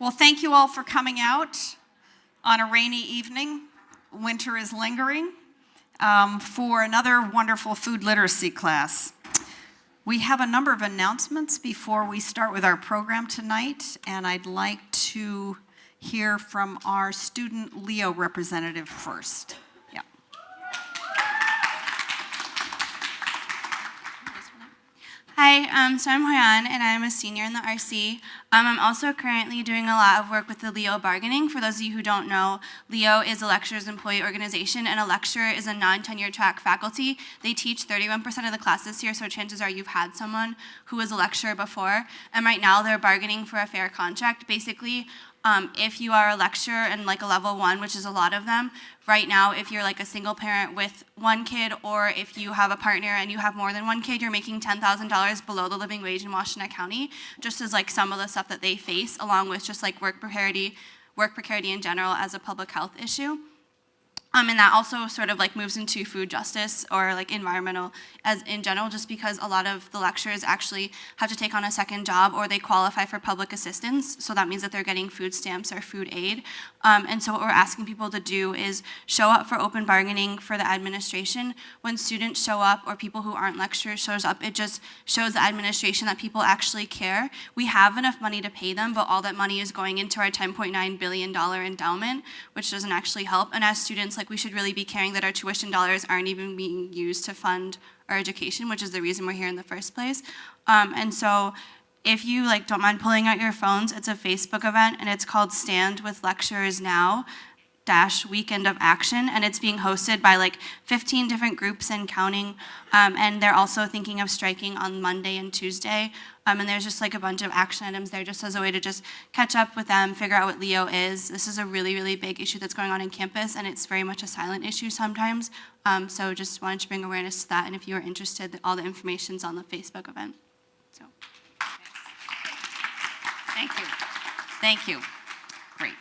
Well, thank you all for coming out on a rainy evening. Winter is lingering for another wonderful food literacy class. We have a number of announcements before we start with our program tonight, and I'd like to hear from our student Leo representative first. Yeah. Hi, so I'm Hoyan, and I'm a senior in the RC. I'm also currently doing a lot of work with the Leo bargaining. For those of you who don't know, Leo is a lecturer's employee organization, and a lecturer is a non-tenure track faculty. They teach 31% of the classes here, so chances are you've had someone who was a lecturer before. And right now they're bargaining for a fair contract. Basically, if you are a lecturer and like a level 1, which is a lot of them, right now if you're like a single parent with one kid, or if you have a partner and you have more than one kid, you're making $10,000 below the living wage in Washington County, just as like some of the stuff that they face, along with just like work precarity in general as a public health issue. And that also sort of like moves into food justice or like environmental as in general, just because a lot of the lecturers actually have to take on a second job or they qualify for public assistance. So that means that they're getting food stamps or food aid. And so what we're asking people to do is show up for open bargaining for the administration. When students show up or people who aren't lecturers shows up, it just shows the administration that people actually care. We have enough money to pay them, but all that money is going into our $10.9 billion endowment, which doesn't actually help. And as students, we should really be caring that our tuition dollars aren't even being used to fund our education, which is the reason we're here in the first place. And so if you don't mind pulling out your phones, it's a Facebook event, and it's called Stand with Lecturers Now - Weekend of Action, and it's being hosted by 15 different groups and counting, and they're also thinking of striking on Monday and Tuesday, and there's just a bunch of action items there just as a way to just catch up with them, figure out what Leo is. This is a really, really big issue that's going on in campus, and it's very much a silent issue sometimes, so just wanted to bring awareness to that, and if you are interested, all the information's on the Facebook event. So. Thank you. Great.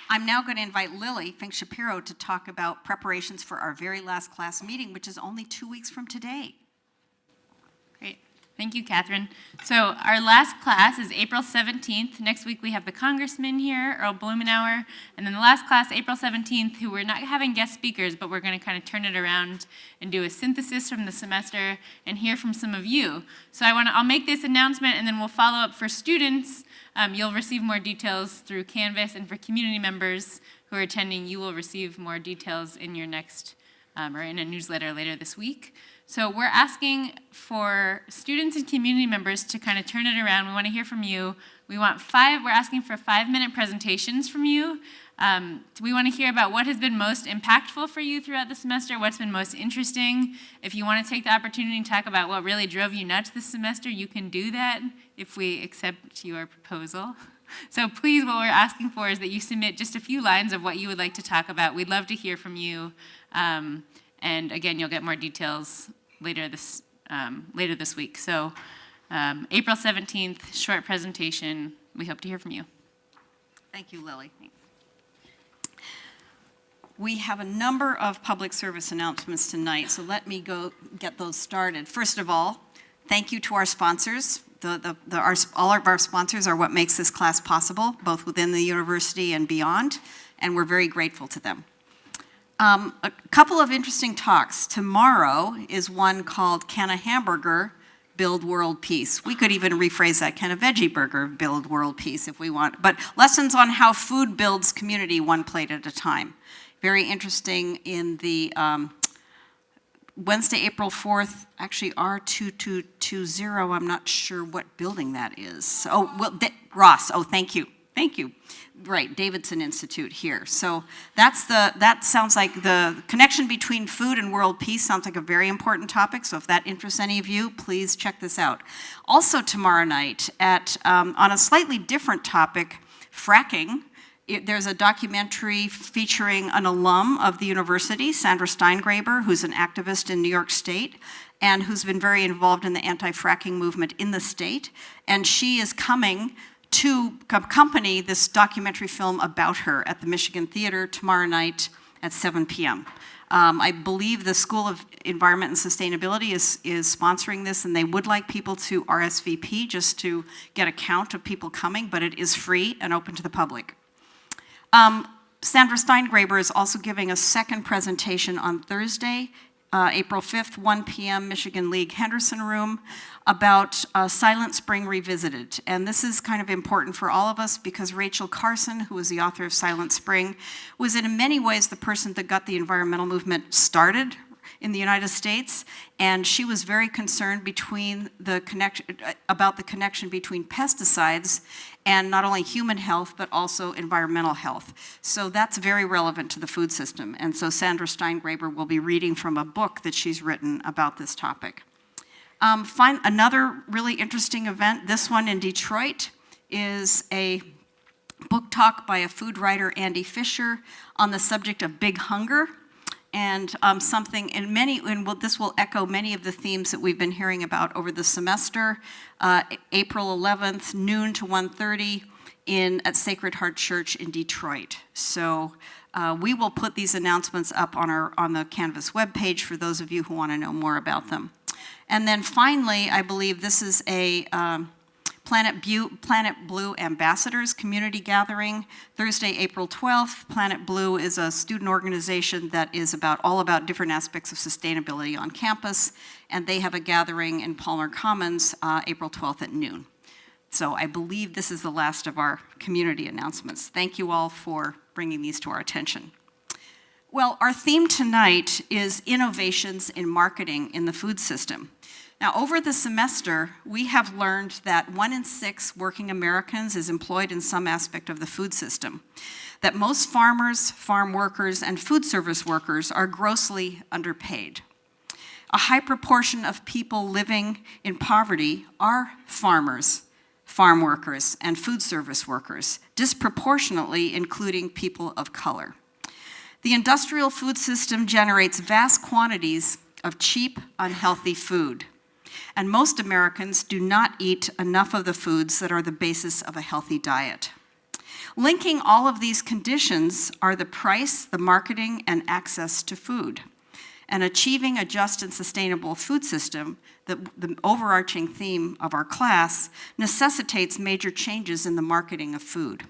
I'm now going to invite Lily Fink-Shapiro to talk about preparations for our very last class meeting, which is only 2 weeks from today. Great. Thank you, Catherine. So our last class is April 17th. Next week we have the congressman here, Earl Blumenauer, and then the last class, April 17th, who we're not having guest speakers, but we're going to kind of turn it around and do a synthesis from the semester and hear from some of you. So I'll make this announcement, and then we'll follow up for students. You'll receive more details through Canvas, and for community members who are attending, you will receive more details in your next, or in a newsletter later this week. So we're asking for students and community members to kind of turn it around. We want to hear from you. We're asking for 5-minute presentations from you. We want to hear about what has been most impactful for you throughout the semester, what's been most interesting. If you want to take the opportunity to talk about what really drove you nuts this semester, you can do that if we accept your proposal. So please, what we're asking for is that you submit just a few lines of what you would like to talk about. We'd love to hear from you. And again, you'll get more details later this week. So April 17th, short presentation. We hope to hear from you. Thank you, Lily. We have a number of public service announcements tonight, so let me go get those started. First of all, thank you to our sponsors. All of our sponsors are what makes this class possible, both within the university and beyond, and we're very grateful to them. A couple of interesting talks. Tomorrow is one called Can a Hamburger Build World Peace? We could even rephrase that, can a veggie burger build world peace if we want, but lessons on how food builds community one plate at a time. Very interesting in the Wednesday, April 4th, actually R2220, I'm not sure what building that is. Oh, well, Ross, thank you. Right, Davidson Institute here. So that sounds like the connection between food and world peace sounds like a very important topic, so if that interests any of you, please check this out. Also tomorrow night, on a slightly different topic, fracking, there's a documentary featuring an alum of the university, Sandra Steingraber, who's an activist in New York State and who's been very involved in the anti-fracking movement in the state. And she is coming to accompany this documentary film about her at the Michigan Theater tomorrow night at 7 p.m. I believe the School of Environment and Sustainability is sponsoring this, and they would like people to RSVP just to get a count of people coming, but it is free and open to the public. Sandra Steingraber is also giving a second presentation on Thursday, April 5th, 1 p.m., Michigan League Henderson Room, about Silent Spring Revisited. And this is kind of important for all of us because Rachel Carson, who is the author of Silent Spring, was in many ways the person that got the environmental movement started in the United States, and she was very concerned about the connection between pesticides and not only human health, but also environmental health. So that's very relevant to the food system. And so Sandra Steingraber will be reading from a book that she's written about this topic. Another really interesting event, this one in Detroit, is a book talk by a food writer, Andy Fisher, on the subject of big hunger. And this will echo many of the themes that we've been hearing about over the semester. April 11th, noon to 1:30 at Sacred Heart Church in Detroit. So we will put these announcements up on the Canvas webpage for those of you who want to know more about them. And then finally, I believe this is a Planet Blue Ambassadors Community Gathering, Thursday, April 12th. Planet Blue is a student organization that is all about different aspects of sustainability on campus, and they have a gathering in Palmer Commons, April 12th at noon. So I believe this is the last of our community announcements. Thank you all for bringing these to our attention. Well, our theme tonight is innovations in marketing in the food system. Now, over the semester, we have learned that 1 in 6 working Americans is employed in some aspect of the food system, that most farmers, farm workers, and food service workers are grossly underpaid. A high proportion of people living in poverty are farmers, farm workers, and food service workers, disproportionately including people of color. The industrial food system generates vast quantities of cheap, unhealthy food. And most Americans do not eat enough of the foods that are the basis of a healthy diet. Linking all of these conditions are the price, the marketing, and access to food. And achieving a just and sustainable food system, the overarching theme of our class, necessitates major changes in the marketing of food.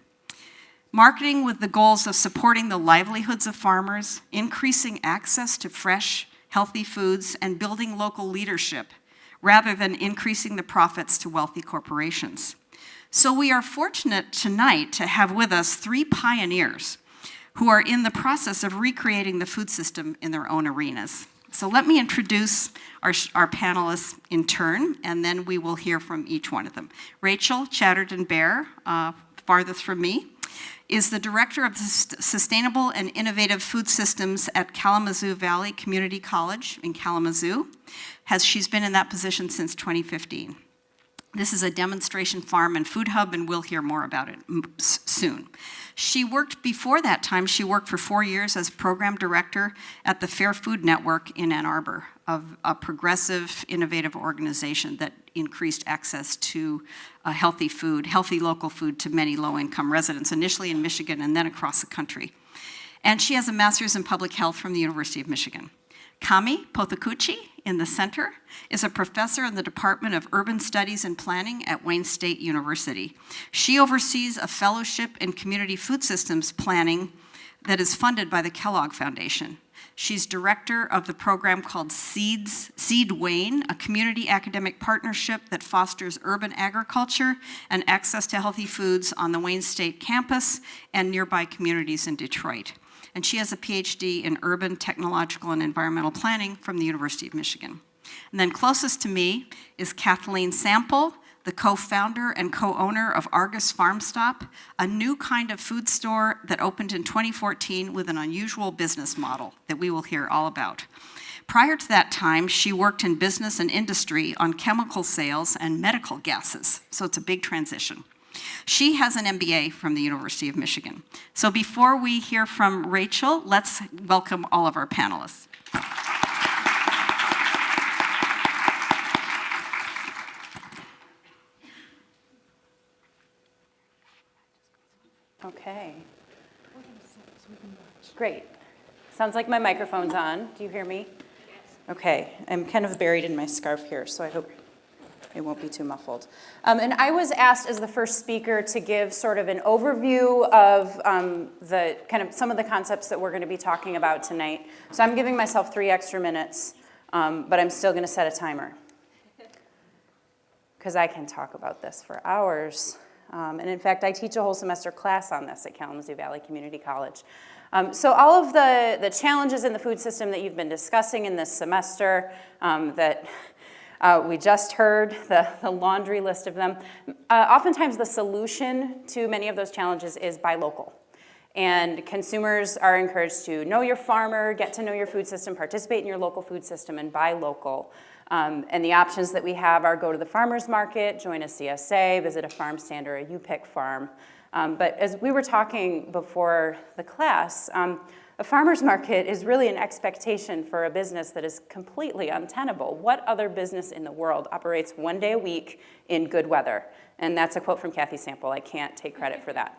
Marketing with the goals of supporting the livelihoods of farmers, increasing access to fresh, healthy foods, and building local leadership, rather than increasing the profits to wealthy corporations. So we are fortunate tonight to have with us 3 pioneers who are in the process of recreating the food system in their own arenas. So let me introduce our panelists in turn, and then we will hear from each one of them. Rachel Chatterton-Bair, farthest from me, is the Director of the Sustainable and Innovative Food Systems at Kalamazoo Valley Community College in Kalamazoo. She's been in that position since 2015. This is a demonstration farm and food hub, and we'll hear more about it soon. Before that time, she worked for 4 years as program director at the Fair Food Network in Ann Arbor, a progressive, innovative organization that increased access to healthy local food to many low-income residents, initially in Michigan and then across the country. And she has a master's in public health from the University of Michigan. Kami Pothukuchi, in the center, is a professor in the Department of Urban Studies and Planning at Wayne State University. She oversees a fellowship in community food systems planning that is funded by the Kellogg Foundation. She's director of the program called Seed Wayne, a community academic partnership that fosters urban agriculture and access to healthy foods on the Wayne State campus and nearby communities in Detroit. And she has a PhD in urban, technological, and environmental planning from the University of Michigan. And then closest to me is Kathleen Sample, the co-founder and co-owner of Argus Farm Stop, a new kind of food store that opened in 2014 with an unusual business model that we will hear all about. Prior to that time, she worked in business and industry on chemical sales and medical gases, so it's a big transition. She has an MBA from the University of Michigan. So before we hear from Rachel, let's welcome all of our panelists. Okay. Great. Sounds like my microphone's on. Do you hear me? Okay, I'm kind of buried in my scarf here, so I hope it won't be too muffled. And I was asked as the first speaker to give sort of an overview of the kind of some of the concepts that we're going to be talking about tonight. So I'm giving myself 3 extra minutes, but I'm still going to set a timer because I can talk about this for hours. And in fact, I teach a whole semester class on this at Kalamazoo Valley Community College. So all of the challenges in the food system that you've been discussing in this semester, that we just heard, the laundry list of them, oftentimes the solution to many of those challenges is buy local. And consumers are encouraged to know your farmer, get to know your food system, participate in your local food system, and buy local. And the options that we have are go to the farmer's market, join a CSA, visit a farm stand or a U-Pick farm. But as we were talking before the class, a farmer's market is really an expectation for a business that is completely untenable. What other business in the world operates 1 day a week in good weather? And that's a quote from Kathy Sample. I can't take credit for that.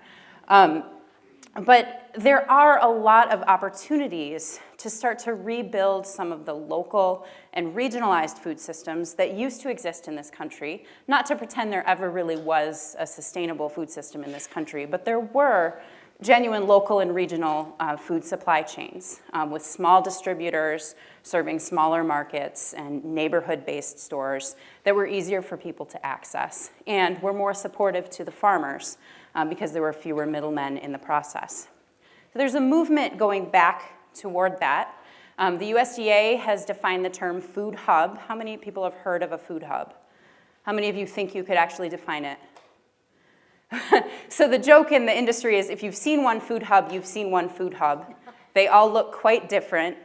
But there are a lot of opportunities to start to rebuild some of the local and regionalized food systems that used to exist in this country. Not to pretend there ever really was a sustainable food system in this country, but there were genuine local and regional food supply chains with small distributors serving smaller markets and neighborhood-based stores that were easier for people to access and were more supportive to the farmers because there were fewer middlemen in the process. So there's a movement going back toward that. The USDA has defined the term food hub. How many people have heard of a food hub? How many of you think you could actually define it? So the joke in the industry is if you've seen one food hub, you've seen one food hub. They all look quite different,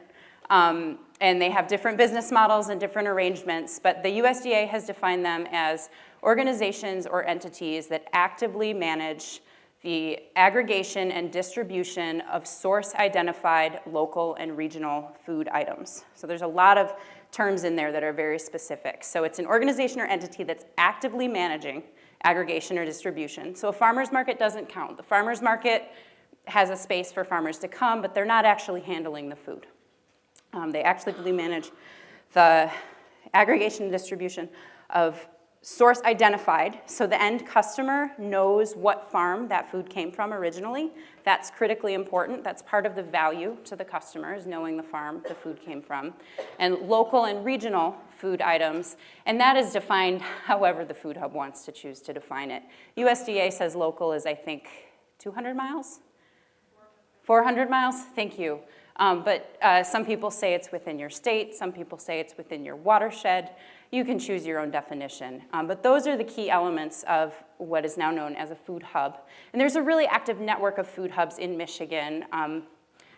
and they have different business models and different arrangements, but the USDA has defined them as organizations or entities that actively manage the aggregation and distribution of source-identified local and regional food items. So there's a lot of terms in there that are very specific. So it's an organization or entity that's actively managing aggregation or distribution. So a farmer's market doesn't count. The farmer's market has a space for farmers to come, but they're not actually handling the food. They actively manage the aggregation and distribution of source identified, so the end customer knows what farm that food came from originally. That's critically important. That's part of the value to the customer, is knowing the farm the food came from. And local and regional food items, and that is defined however the food hub wants to choose to define it. USDA says local is, I think, 200 miles? 400 miles? Thank you. But some people say it's within your state. Some people say it's within your watershed. You can choose your own definition. But those are the key elements of what is now known as a food hub. And there's a really active network of food hubs in Michigan.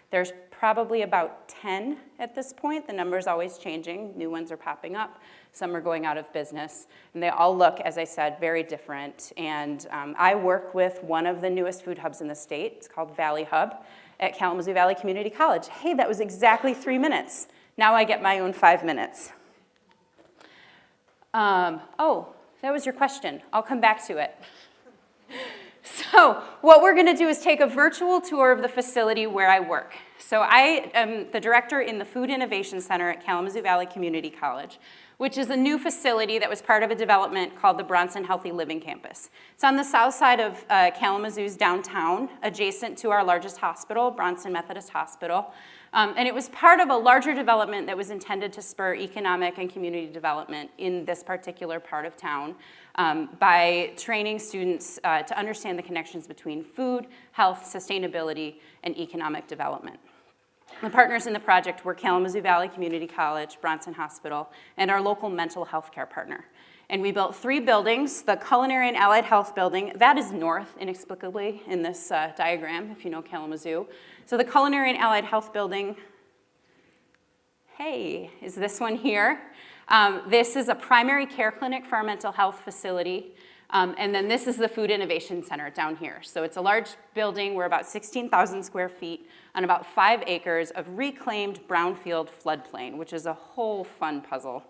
There's probably about 10 at this point. The number's always changing. New ones are popping up. Some are going out of business. And they all look, as I said, very different. And I work with one of the newest food hubs in the state. It's called Valley Hub at Kalamazoo Valley Community College. Hey, that was exactly 3 minutes. Now I get my own 5 minutes. Oh, that was your question. I'll come back to it. So what we're going to do is take a virtual tour of the facility where I work. So I am the director in the Food Innovation Center at Kalamazoo Valley Community College, which is a new facility that was part of a development called the Bronson Healthy Living Campus. It's on the south side of Kalamazoo's downtown, adjacent to our largest hospital, Bronson Methodist Hospital. And it was part of a larger development that was intended to spur economic and community development in this particular part of town by training students to understand the connections between food, health, sustainability, and economic development. The partners in the project were Kalamazoo Valley Community College, Bronson Hospital, and our local mental health care partner. And we built 3 buildings. The Culinary and Allied Health Building, that is north, inexplicably, in this diagram, if you know Kalamazoo. So the Culinary and Allied Health Building, hey, is this one here. This is a primary care clinic for our mental health facility. And then this is the Food Innovation Center down here. So it's a large building. We're about 16,000 square feet on about 5 acres of reclaimed brownfield floodplain, which is a whole fun puzzle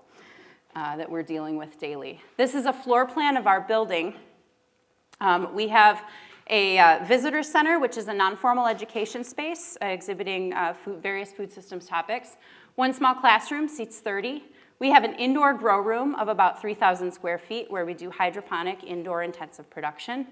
that we're dealing with daily. This is a floor plan of our building. We have a visitor center, which is a non-formal education space exhibiting various food systems topics. One small classroom seats 30. We have an indoor grow room of about 3,000 square feet where we do hydroponic indoor intensive production.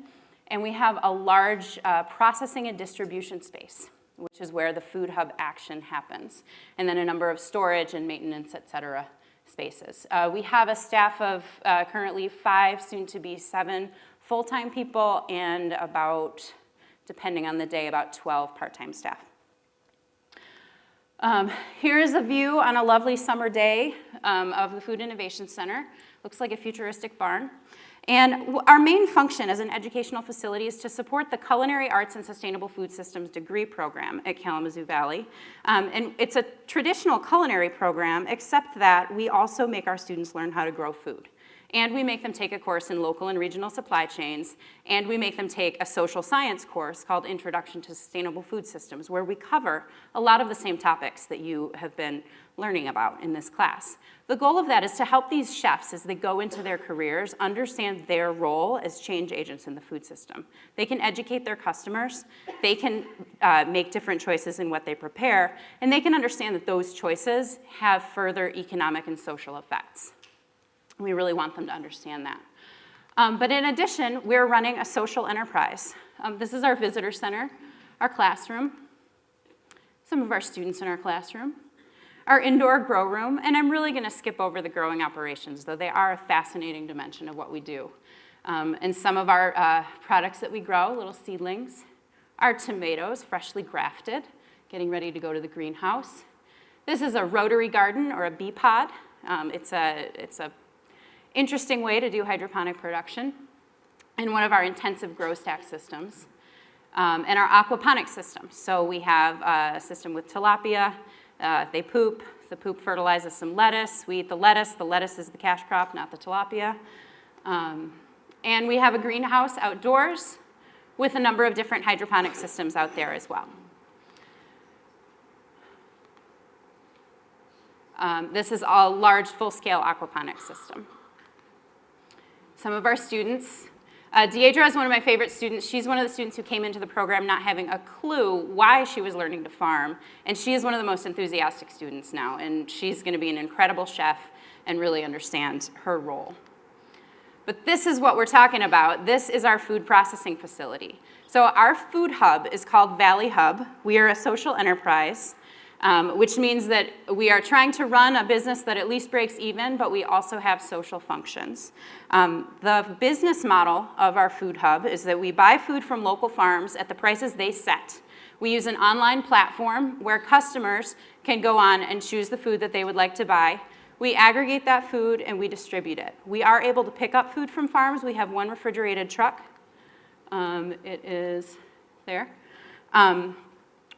And we have a large processing and distribution space, which is where the food hub action happens. And then a number of storage and maintenance, et cetera, spaces. We have a staff of currently 5, soon to be 7 full-time people, and about, depending on the day, about 12 part-time staff. Here's a view on a lovely summer day of the Food Innovation Center. Looks like a futuristic barn. And our main function as an educational facility is to support the Culinary Arts and Sustainable Food Systems degree program at Kalamazoo Valley. And it's a traditional culinary program, except that we also make our students learn how to grow food. And we make them take a course in local and regional supply chains, and we make them take a social science course called Introduction to Sustainable Food Systems, where we cover a lot of the same topics that you have been learning about in this class. The goal of that is to help these chefs, as they go into their careers, understand their role as change agents in the food system. They can educate their customers, they can make different choices in what they prepare, and they can understand that those choices have further economic and social effects. We really want them to understand that. But in addition, we're running a social enterprise. This is our visitor center, our classroom, some of our students in our classroom, our indoor grow room, and I'm really gonna skip over the growing operations, though they are a fascinating dimension of what we do. And some of our products that we grow, little seedlings, are tomatoes, freshly grafted, getting ready to go to the greenhouse. This is a rotary garden or a bee pod. It's a interesting way to do hydroponic production, and one of our intensive grow stack systems, and our aquaponic system. So we have a system with tilapia. They poop. The poop fertilizes some lettuce. We eat the lettuce. The lettuce is the cash crop, not the tilapia. And we have a greenhouse outdoors with a number of different hydroponic systems out there as well. This is a large, full-scale aquaponic system. Some of our students, Deidre is one of my favorite students. She's one of the students who came into the program not having a clue why she was learning to farm, and she is one of the most enthusiastic students now, and she's gonna be an incredible chef and really understand her role. But this is what we're talking about. This is our food processing facility. So our food hub is called Valley Hub. We are a social enterprise, which means that we are trying to run a business that at least breaks even, but we also have social functions. The business model of our food hub is that we buy food from local farms at the prices they set. We use an online platform where customers can go on and choose the food that they would like to buy. We aggregate that food and we distribute it. We are able to pick up food from farms. We have one refrigerated truck. It is there.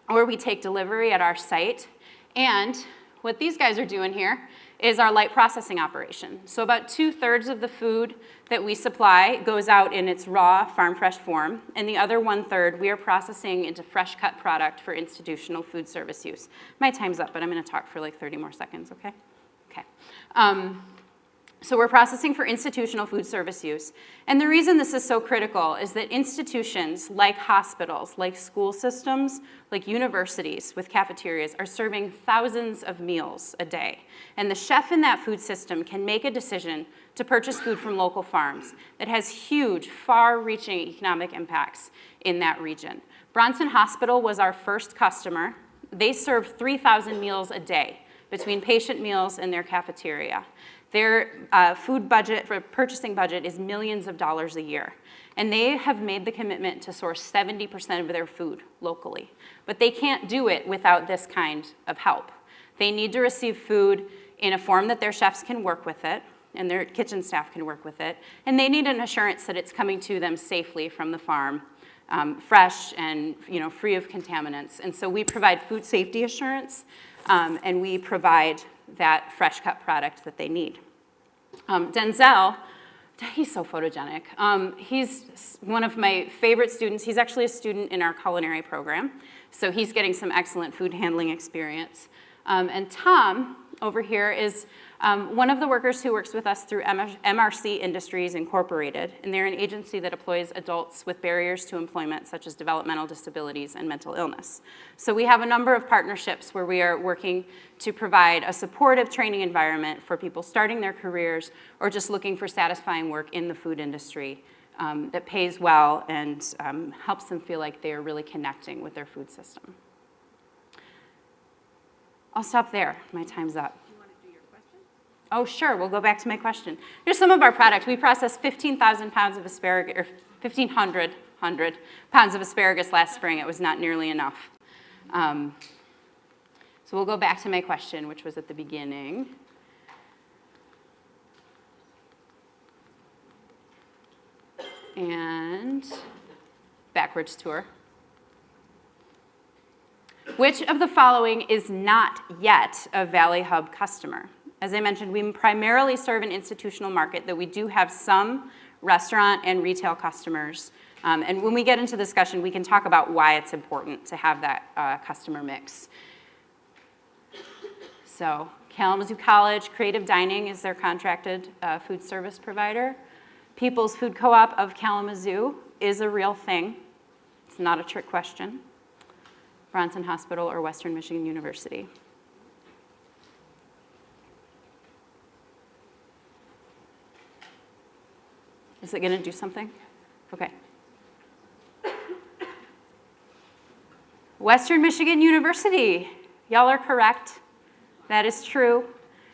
Or we take delivery at our site. And what these guys are doing here is our light processing operation. So about 2/3 of the food that we supply goes out in its raw, farm fresh form, and the other 1/3 we are processing into fresh cut product for institutional food service use. My time's up, but I'm gonna talk for like 30 more seconds, okay? Okay. So we're processing for institutional food service use. And the reason this is so critical is that institutions like hospitals, like school systems, like universities with cafeterias are serving thousands of meals a day. And the chef in that food system can make a decision to purchase food from local farms that has huge, far-reaching economic impacts in that region. Bronson Hospital was our first customer. They serve 3,000 meals a day between patient meals and their cafeteria. Their food budget, for purchasing budget, is millions of dollars a year. And they have made the commitment to source 70% of their food locally. But they can't do it without this kind of help. They need to receive food in a form that their chefs can work with it, and their kitchen staff can work with it. And they need an assurance that it's coming to them safely from the farm, fresh and free of contaminants. And so we provide food safety assurance, and we provide that fresh cut product that they need. Denzel, he's so photogenic. He's one of my favorite students. He's actually a student in our culinary program, so he's getting some excellent food handling experience. And Tom over here is One of the workers who works with us through MRC Industries Incorporated, and they're an agency that employs adults with barriers to employment, such as developmental disabilities and mental illness. So we have a number of partnerships where we are working to provide a supportive training environment for people starting their careers or just looking for satisfying work in the food industry that pays well and helps them feel like they are really connecting with their food system. I'll stop there. My time's up. Oh, sure, we'll go back to my question. Here's some of our products. We processed 15,000 pounds of asparagus, or 1,500 pounds of asparagus last spring. It was not nearly enough. So we'll go back to my question, which was at the beginning. And backwards tour. Which of the following is not yet a Valley Hub customer? As I mentioned, we primarily serve an institutional market, though we do have some restaurant and retail customers. And when we get into discussion, we can talk about why it's important to have that customer mix. So Kalamazoo College Creative Dining is their contracted food service provider. People's Food Co-op of Kalamazoo is a real thing. It's not a trick question. Bronson Hospital or Western Michigan University. Is it going to do something? Okay. Western Michigan University. Y'all are correct. That is true.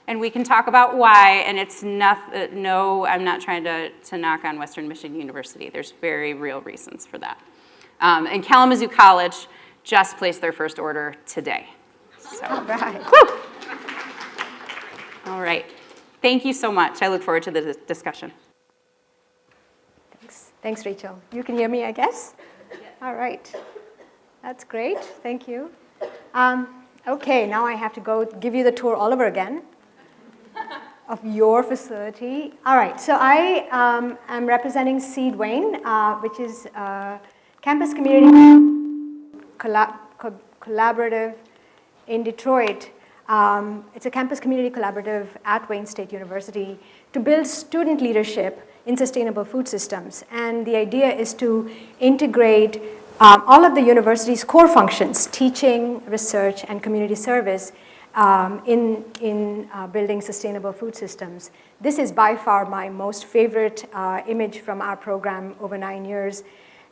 And we can talk about why, and it's not, no, I'm not trying to knock on Western Michigan University. There's very real reasons for that. And Kalamazoo College just placed their first order today. So. All right. Woo! All right. Thank you so much. I look forward to the discussion. Thanks, Rachel. You can hear me, I guess? Yes. All right. That's great. Thank you. Okay, now I have to go give you the tour all over again of your facility. All right, so I am representing Seed Wayne, which is a campus community collaborative in Detroit. It's a campus community collaborative at Wayne State University to build student leadership in sustainable food systems. And the idea is to integrate all of the university's core functions, teaching, research, and community service in building sustainable food systems. This is by far my most favorite image from our program over 9 years.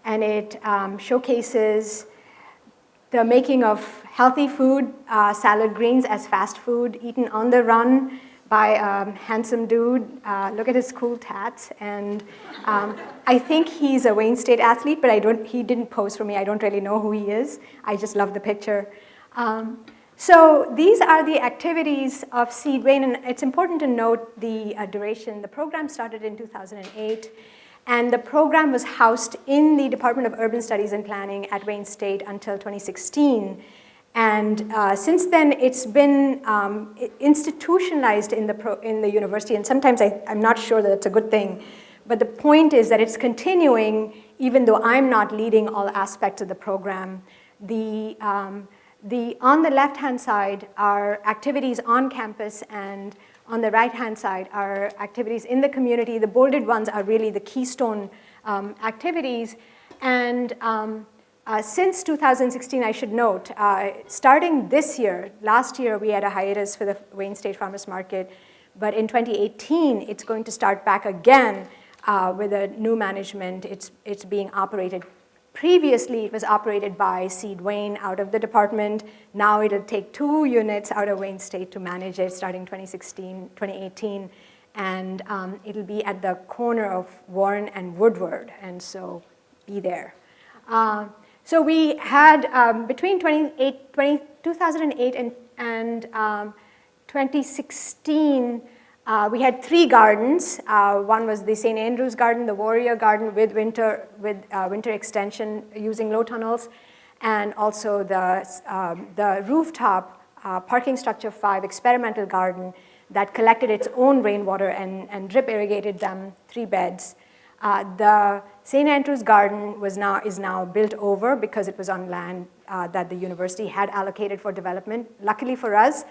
And it showcases the making of healthy food, salad greens as fast food, eaten on the run by a handsome dude. Look at his cool tats. And I think he's a Wayne State athlete, but he didn't pose for me. I don't really know who he is. I just love the picture. So these are the activities of Seed Wayne, and it's important to note the duration. The program started in 2008, and the program was housed in the Department of Urban Studies and Planning at Wayne State until 2016. And since then, it's been institutionalized in the university, and sometimes I'm not sure that it's a good thing. But the point is that it's continuing, even though I'm not leading all aspects of the program. On the left-hand side are activities on campus, and on the right-hand side are activities in the community. The bolded ones are really the keystone activities. And since 2016, I should note, starting this year, last year we had a hiatus for the Wayne State Farmers Market, but in 2018, it's going to start back again with a new management. It's being operated. Previously, it was operated by Seed Wayne out of the department. Now it'll take 2 units out of Wayne State to manage it starting 2018. And it'll be at the corner of Warren and Woodward, and so be there. So we had, between 2008 and 2016, we had 3 gardens. One was the St. Andrew's Garden, the Warrior Garden with winter extension using low tunnels, and also the rooftop parking structure 5 experimental garden that collected its own rainwater and drip irrigated them, 3 beds. The St. Andrew's Garden is now built over because it was on land that the university had allocated for development. Luckily for us,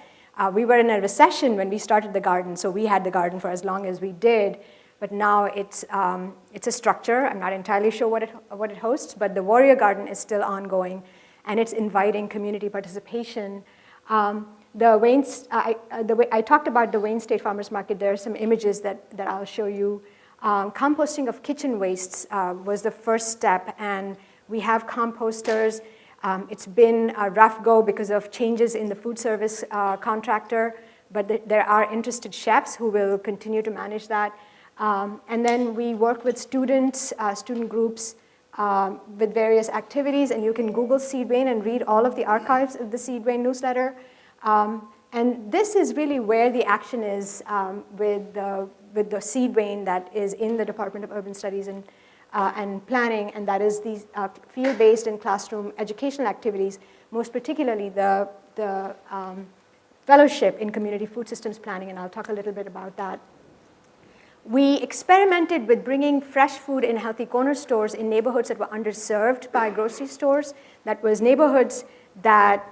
We were in a recession when we started the garden, so we had the garden for as long as we did. But now it's a structure. I'm not entirely sure what it hosts, but the Warrior Garden is still ongoing, and it's inviting community participation. I talked about the Wayne State Farmers Market. There are some images that I'll show you. Composting of kitchen wastes was the first step, and we have composters. It's been a rough go because of changes in the food service contractor, but there are interested chefs who will continue to manage that. And then we work with students, student groups, with various activities, and you can Google Seedwain and read all of the archives of the Seedwain newsletter. And this is really where the action is with the Seedwain that is in the Department of Urban Studies and Planning, and that is these field-based and classroom educational activities, most particularly the fellowship in community food systems planning, and I'll talk a little bit about that. We experimented with bringing fresh food in healthy corner stores in neighborhoods that were underserved by grocery stores. That was neighborhoods that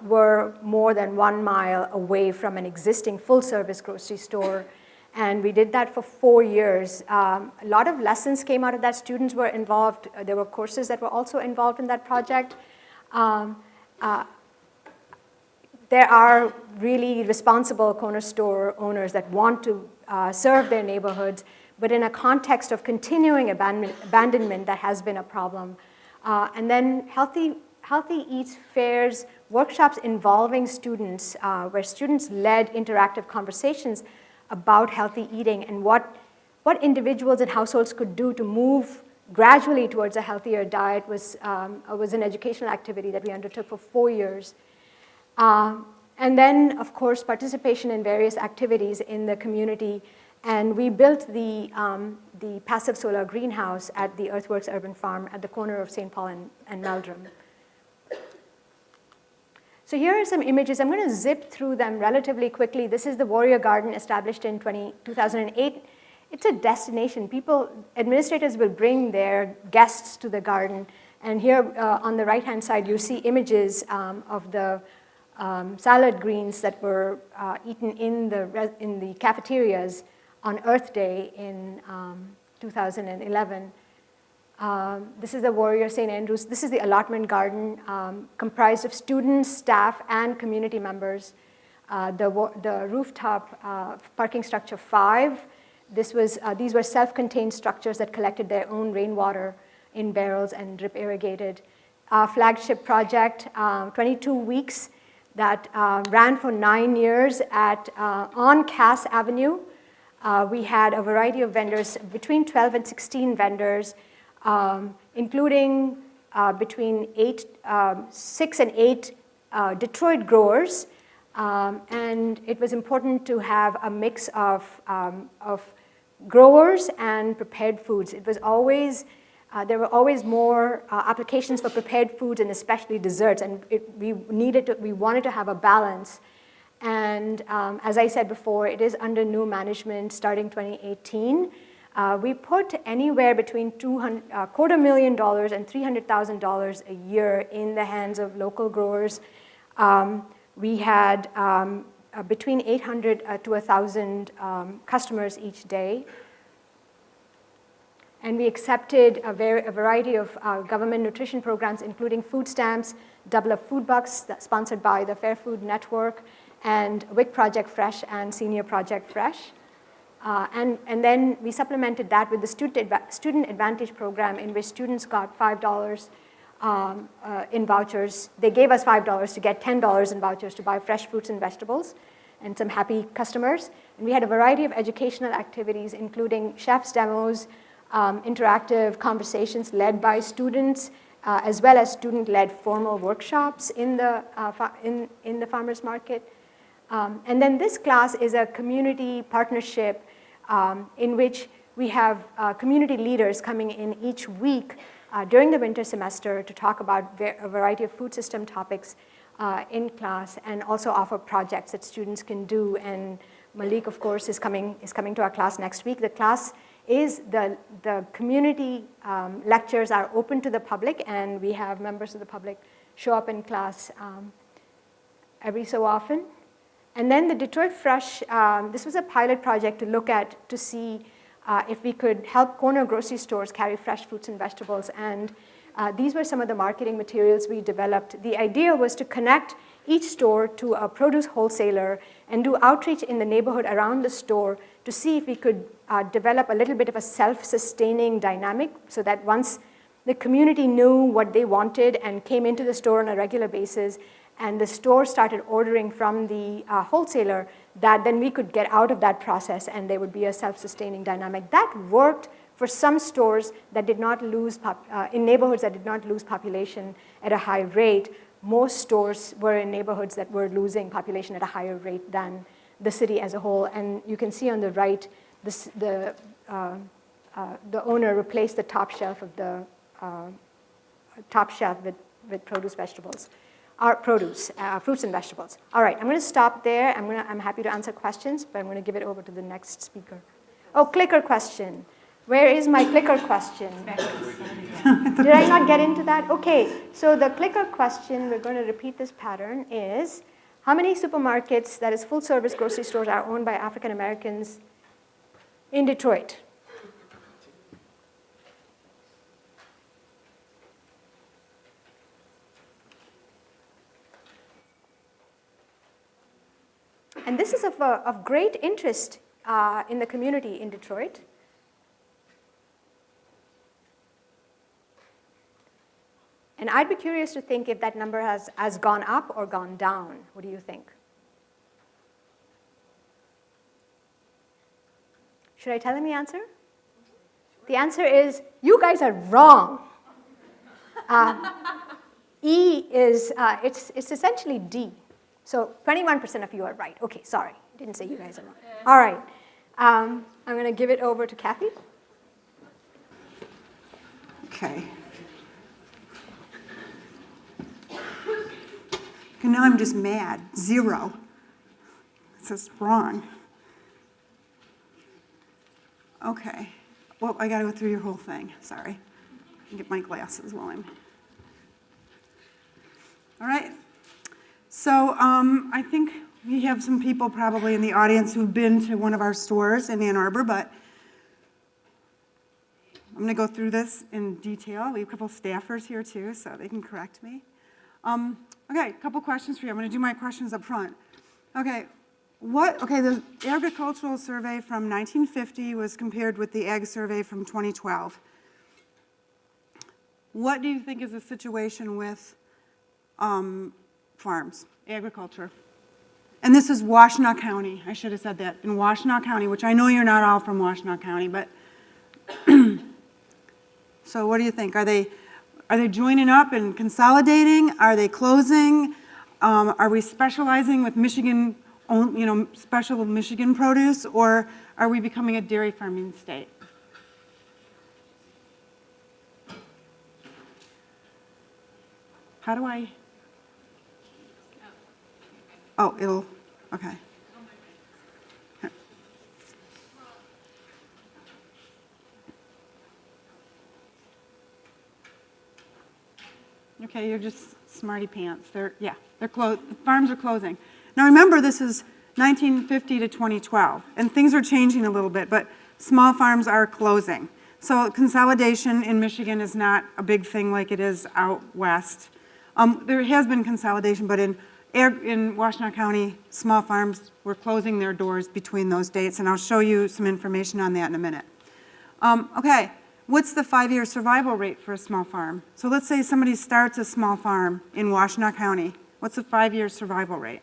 were more than 1 mile away from an existing full-service grocery store. And we did that for 4 years. A lot of lessons came out of that. Students were involved. There were courses that were also involved in that project. There are really responsible corner store owners that want to serve their neighborhoods, but in a context of continuing abandonment that has been a problem. And then Healthy Eats fairs, workshops involving students, where students led interactive conversations about healthy eating and what individuals and households could do to move gradually towards a healthier diet was an educational activity that we undertook for 4 years. And then, of course, participation in various activities in the community. And we built the passive solar greenhouse at the Earthworks Urban Farm at the corner of St. Paul and Meldrum. So here are some images. I'm going to zip through them relatively quickly. This is the Warrior Garden established in 2008. It's a destination. Administrators will bring their guests to the garden. And here on the right-hand side, you see images of the salad greens that were eaten in the cafeterias on Earth Day in 2011. This is the Warrior St. Andrews. This is the allotment garden comprised of students, staff, and community members. The rooftop parking structure 5. These were self-contained structures that collected their own rainwater in barrels and drip irrigated. Our flagship project, 22 weeks, that ran for 9 years on Cass Avenue. We had a variety of vendors, between 12 and 16 vendors, including between 6 and 8 Detroit growers. And it was important to have a mix of growers and prepared foods. It was always there were always more applications for prepared foods and especially desserts, and we wanted to have a balance. And as I said before, it is under new management starting 2018. We put anywhere between $250,000 and $300,000 a year in the hands of local growers. We had between 800 to 1,000 customers each day. And we accepted a variety of government nutrition programs, including food stamps, Double Up Food Bucks, sponsored by the Fair Food Network, and WIC Project Fresh and Senior Project Fresh. And then we supplemented that with the Student Advantage program, in which students got $5 in vouchers. They gave us $5 to get $10 in vouchers to buy fresh fruits and vegetables, and some happy customers. And we had a variety of educational activities, including chef's demos, interactive conversations led by students, as well as student-led formal workshops in the farmers market. And then this class is a community partnership in which we have community leaders coming in each week during the winter semester to talk about a variety of food system topics in class, and also offer projects that students can do. And Malik, of course, is coming to our class next week. The class is the community lectures are open to the public, and we have members of the public show up in class every so often. And then the Detroit Fresh, this was a pilot project to see if we could help corner grocery stores carry fresh fruits and vegetables. And these were some of the marketing materials we developed. The idea was to connect each store to a produce wholesaler and do outreach in the neighborhood around the store to see if we could develop a little bit of a self-sustaining dynamic so that once the community knew what they wanted and came into the store on a regular basis, and the store started ordering from the wholesaler, that then we could get out of that process and there would be a self-sustaining dynamic. That worked for some stores that did not lose, in neighborhoods that did not lose population at a high rate. Most stores were in neighborhoods that were losing population at a higher rate than the city as a whole. And you can see on the right, the owner replaced the top shelf of the with produce vegetables. Fruits and vegetables. All right, I'm going to stop there. I'm happy to answer questions, but I'm going to give it over to the next speaker. Oh, clicker question. Where is my clicker question? Did I not get into that? Okay, so the clicker question, we're going to repeat this pattern, is how many supermarkets, that is full-service grocery stores, are owned by African Americans in Detroit? And this is of great interest in the community in Detroit. And I'd be curious to think if that number has gone up or gone down. What do you think? Should I tell them the answer? The answer is, you guys are wrong. E is, it's essentially D. So 21% of you are right. Okay, sorry. I didn't say you guys are wrong. All right. I'm going to give it over to Kathy. Okay. And now I'm just mad. 0. This is wrong. Okay. Well, I got to go through your whole thing. Sorry. Get my glasses while I'm... All right. So I think we have some people probably in the audience who've been to one of our stores in Ann Arbor, but I'm going to go through this in detail. We have a couple staffers here too, so they can correct me. Okay, a couple questions for you. I'm going to do my questions up front. Okay, the agricultural survey from 1950 was compared with the ag survey from 2012. What do you think is the situation with farms, agriculture? And this is Washtenaw County. I should have said that. In Washtenaw County, which I know you're not all from Washtenaw County, but so what do you think? Are they joining up and consolidating? Are they closing? Are we specializing with Michigan, special Michigan produce, or are we becoming a dairy farming state? How do I? Oh, it'll, okay. Okay, you're just smarty pants. They're closed. The farms are closing. Now remember, this is 1950 to 2012, and things are changing a little bit, but small farms are closing. So consolidation in Michigan is not a big thing like it is out west. There has been consolidation, but in Washtenaw County, small farms were closing their doors between those dates, and I'll show you some information on that in a minute. Okay. What's the 5-year survival rate for a small farm? So let's say somebody starts a small farm in Washtenaw County. What's the 5-year survival rate?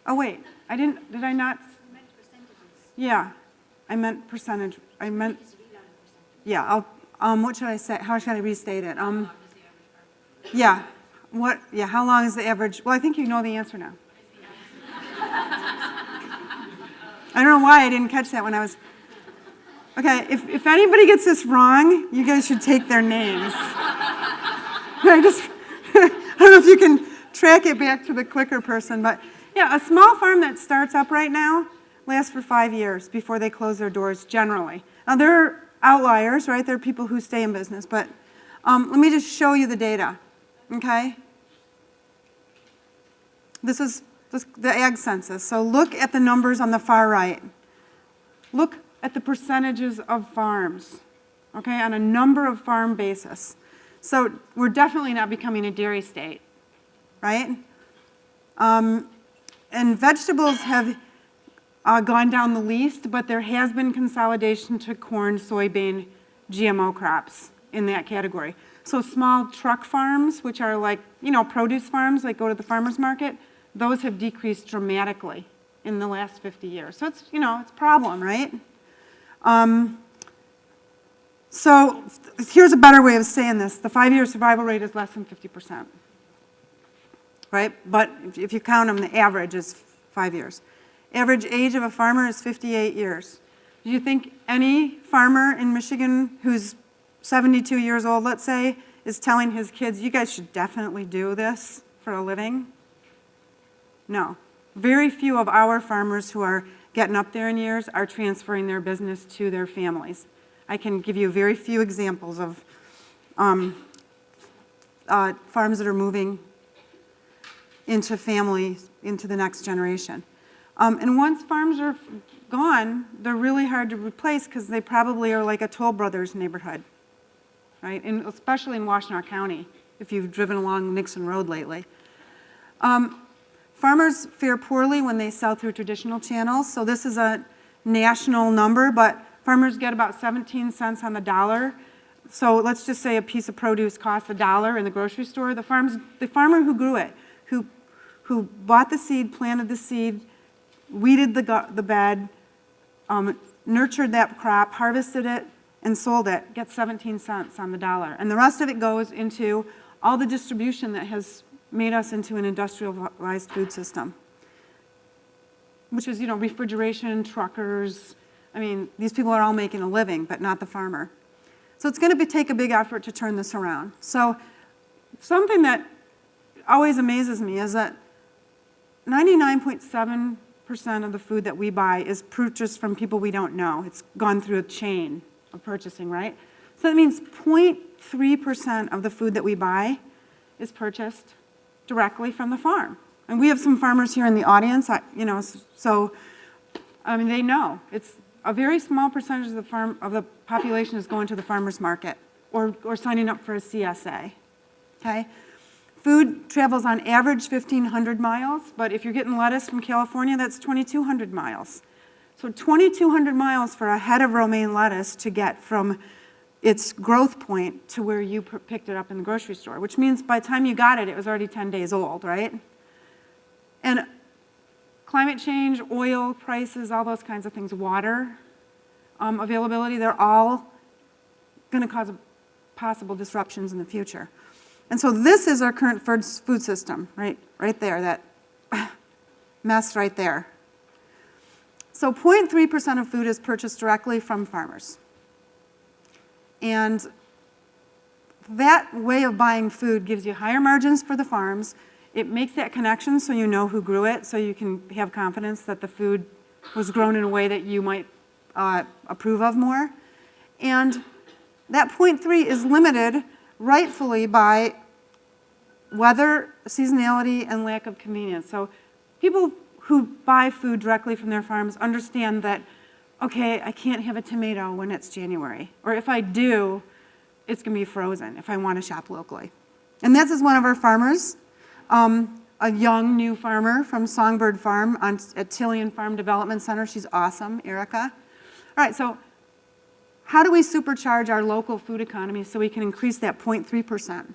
Oh wait, did I not? You meant percentages. Yeah, I meant percentage. Yeah, what should I say? How should I restate it? Yeah. How long is the average? Well, I think you know the answer now. I don't know why I didn't catch that when I was... Okay, if anybody gets this wrong, you guys should take their names. I don't know if you can track it back to the clicker person, but yeah, a small farm that starts up right now lasts for 5 years before they close their doors generally. Now there outliers, right? There are people who stay in business, but let me just show you the data, okay? This is the ag census. So look at the numbers on the far right. Look at the percentages of farms, okay, on a number of farm basis. So we're definitely not becoming a dairy state, right? And vegetables have gone down the least, but there has been consolidation to corn, soybean, GMO crops in that category. So small truck farms, which are like, produce farms, like go to the farmer's market, those have decreased dramatically in the last 50 years. So it's, it's a problem, right? So here's a better way of saying this. The 5-year survival rate is less than 50%, right? But if you count them, the average is 5 years. Average age of a farmer is 58 years. Do you think any farmer in Michigan who's 72 years old, let's say, is telling his kids, you guys should definitely do this for a living? No. Very few of our farmers who are getting up there in years are transferring their business to their families. I can give you very few examples of farms that are moving into families, into the next generation. And once farms are gone, they're really hard to replace because they probably are like a Toll Brothers neighborhood, right? And especially in Washtenaw County, if you've driven along Nixon Road lately. Farmers fare poorly when they sell through traditional channels. So this is a national number, but farmers get about 17 cents on the dollar. So let's just say a piece of produce costs $1 in the grocery store. The farmer who grew it, who bought the seed, planted the seed, weeded the bed, nurtured that crop, harvested it, and sold it, gets 17 cents on the dollar. And the rest of it goes into all the distribution that has made us into an industrialized food system, which is, refrigeration, truckers. I mean, these people are all making a living, but not the farmer. So it's going to take a big effort to turn this around. So something that always amazes me is that 99.7% of the food that we buy is purchased from people we don't know. It's gone through a chain of purchasing, right? So that means 0.3% of the food that we buy is purchased directly from the farm. And we have some farmers here in the audience, so they know. It's a very small percentage of the population is going to the farmer's market or signing up for a CSA, okay? Food travels on average 1,500 miles, but if you're getting lettuce from California, that's 2,200 miles. So 2,200 miles for a head of romaine lettuce to get from its growth point to where you picked it up in the grocery store, which means by the time you got it, it was already 10 days old, right? And climate change, oil prices, all those kinds of things, water availability, they're all going to cause possible disruptions in the future. And so this is our current food system, right there, that mess right there. So 0.3% of food is purchased directly from farmers. And that way of buying food gives you higher margins for the farms. It makes that connection so you know who grew it, so you can have confidence that the food was grown in a way that you might approve of more. And that 0.3 is limited rightfully by weather, seasonality, and lack of convenience. So people who buy food directly from their farms understand that, okay, I can't have a tomato when it's January. Or if I do, it's going to be frozen if I want to shop locally. And this is one of our farmers, a young new farmer from Songbird Farm at Tillian Farm Development Center. She's awesome, Erica. All right, so how do we supercharge our local food economy so we can increase that 0.3%?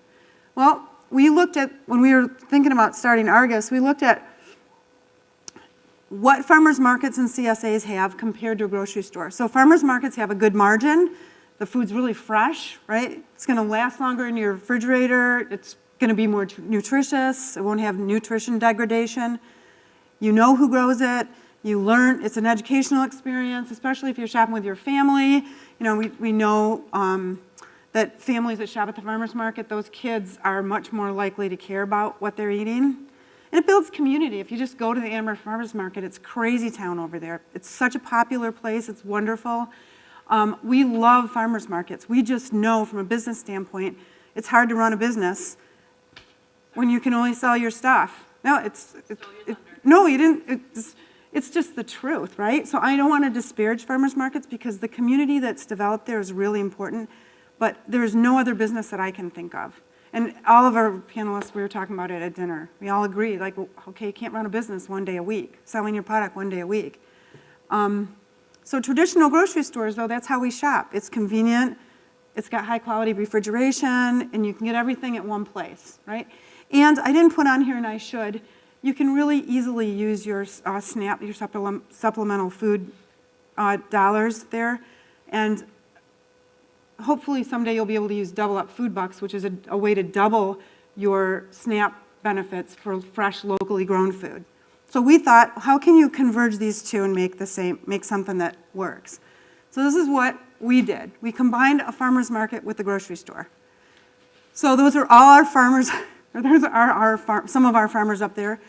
Well, we looked at, when we were thinking about starting Argus, we looked at what farmers markets and CSAs have compared to a grocery store. So farmers markets have a good margin. The food's really fresh, right? It's going to last longer in your refrigerator. It's going to be more nutritious. It won't have nutrition degradation. You know who grows it. You learn. It's an educational experience, especially if you're shopping with your family. You know, we know that families that shop at the farmers market, those kids are much more likely to care about what they're eating. And it builds community. If you just go to the Amherst Farmers Market, it's crazy town over there. It's such a popular place. It's wonderful. We love farmers markets. We just know from a business standpoint, it's hard to run a business when you can only sell your stuff. No, no, you didn't. It's just the truth, right? So I don't want to disparage farmers markets because the community that's developed there is really important, but there's no other business that I can think of. And all of our panelists, we were talking about it at dinner. We all agree, like, okay, you can't run a business one day a week, selling your product one day a week. So traditional grocery stores, though, that's how we shop. It's convenient, it's got high quality refrigeration, and you can get everything at one place, right? And I didn't put on here, and I should, you can really easily use your SNAP, your supplemental food dollars there, and hopefully someday you'll be able to use Double Up Food Bucks, which is a way to double your SNAP benefits for fresh, locally grown food. So we thought, how can you converge these two and make something that works? So this is what we did. We combined a farmer's market with the grocery store. So those are all our farmers. Those are some of our farmers up there.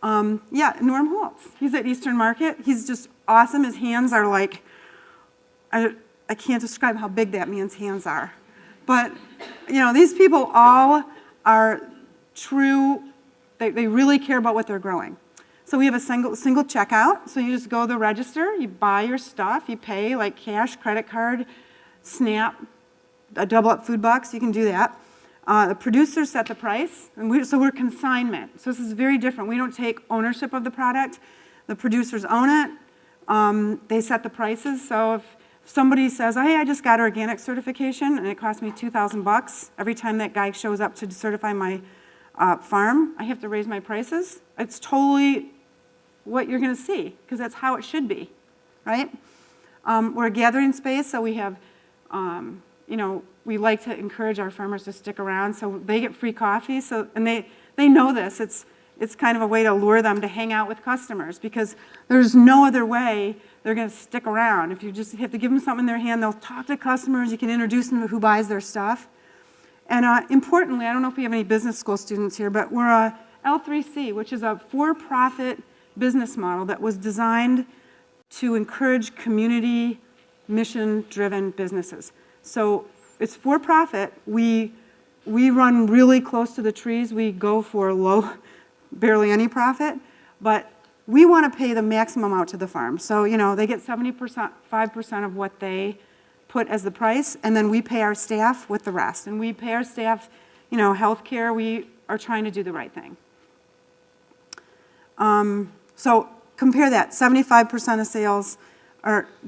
Yeah, Norm Holtz. He's at Eastern Market. He's just awesome. His hands are like, I can't describe how big that man's hands are. But, you know, these people all are true. They really care about what they're growing. So we have a single checkout. So you just go to the register, you buy your stuff, you pay like cash, credit card, SNAP, a Double Up Food Box, you can do that. The producers set the price, and so we're consignment. So this is very different. We don't take ownership of the product. The producers own it. They set the prices. So if somebody says, oh, hey, I just got organic certification, and it cost me $2,000 every time that guy shows up to certify my farm, I have to raise my prices. It's totally what you're going to see, because that's how it should be, right? We're a gathering space, so we have, you know, we like to encourage our farmers to stick around, so they get free coffee. So, and they know this. It's kind of a way to lure them to hang out with customers, because there's no other way they're going to stick around. If you just have to give them something in their hand, they'll talk to customers. You can introduce them to who buys their stuff. And importantly, I don't know if we have any business school students here, but we're a L3C, which is a for-profit business model that was designed to encourage community mission-driven businesses. So it's for-profit. We run really close to the trees. We go for low, barely any profit, but we want to pay the maximum out to the farm. So, you know, they get 75% of what they put as the price, and then we pay our staff with the rest. And we pay our staff, you know, health care. We are trying to do the right thing. So compare that. 75% of sales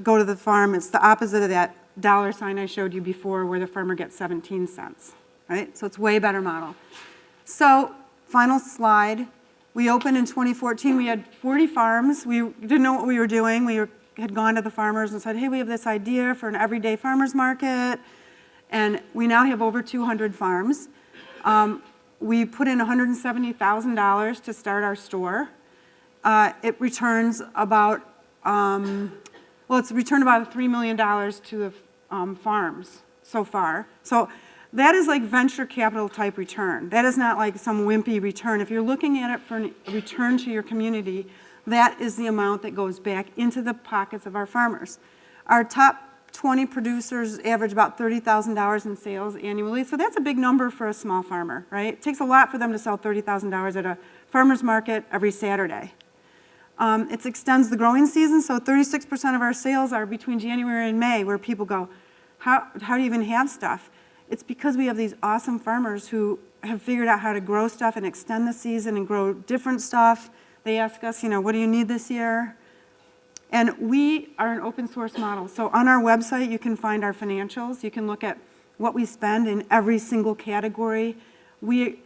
go to the farm. It's the opposite of that dollar sign I showed you before where the farmer gets 17 cents, right? So it's way better model. So final slide. We opened in 2014. We had 40 farms. We didn't know what we were doing. We had gone to the farmers and said, hey, we have this idea for an everyday farmer's market. And we now have over 200 farms. We put in $170,000 to start our store. It returns about, it's returned about $3 million to the farms so far. So that is like venture capital type return. That is not like some wimpy return. If you're looking at it for a return to your community, that is the amount that goes back into the pockets of our farmers. Our top 20 producers average about $30,000 in sales annually, so that's a big number for a small farmer, right? It takes a lot for them to sell $30,000 at a farmer's market every Saturday. It extends the growing season, so 36% of our sales are between January and May, where people go, how do you even have stuff? It's because we have these awesome farmers who have figured out how to grow stuff and extend the season and grow different stuff. They ask us, you know, what do you need this year? And we are an open source model. So on our website, you can find our financials. You can look at what we spend in every single category. We're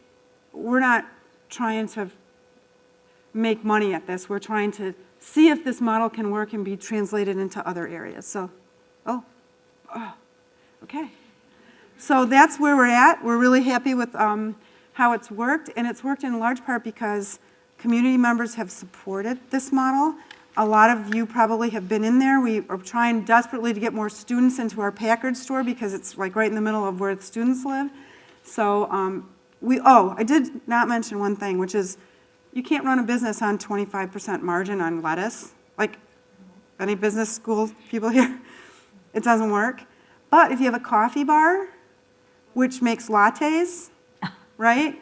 not trying to make money at this. We're trying to see if this model can work and be translated into other areas. So, okay. So that's where we're at. We're really happy with how it's worked. And it's worked in large part because community members have supported this model. A lot of you probably have been in there. We are trying desperately to get more students into our Packard store because it's like right in the middle of where the students live. So I did not mention one thing, which is you can't run a business on 25% margin on lettuce. Like, any business school people here? it doesn't work. But if you have a coffee bar, which makes lattes, right?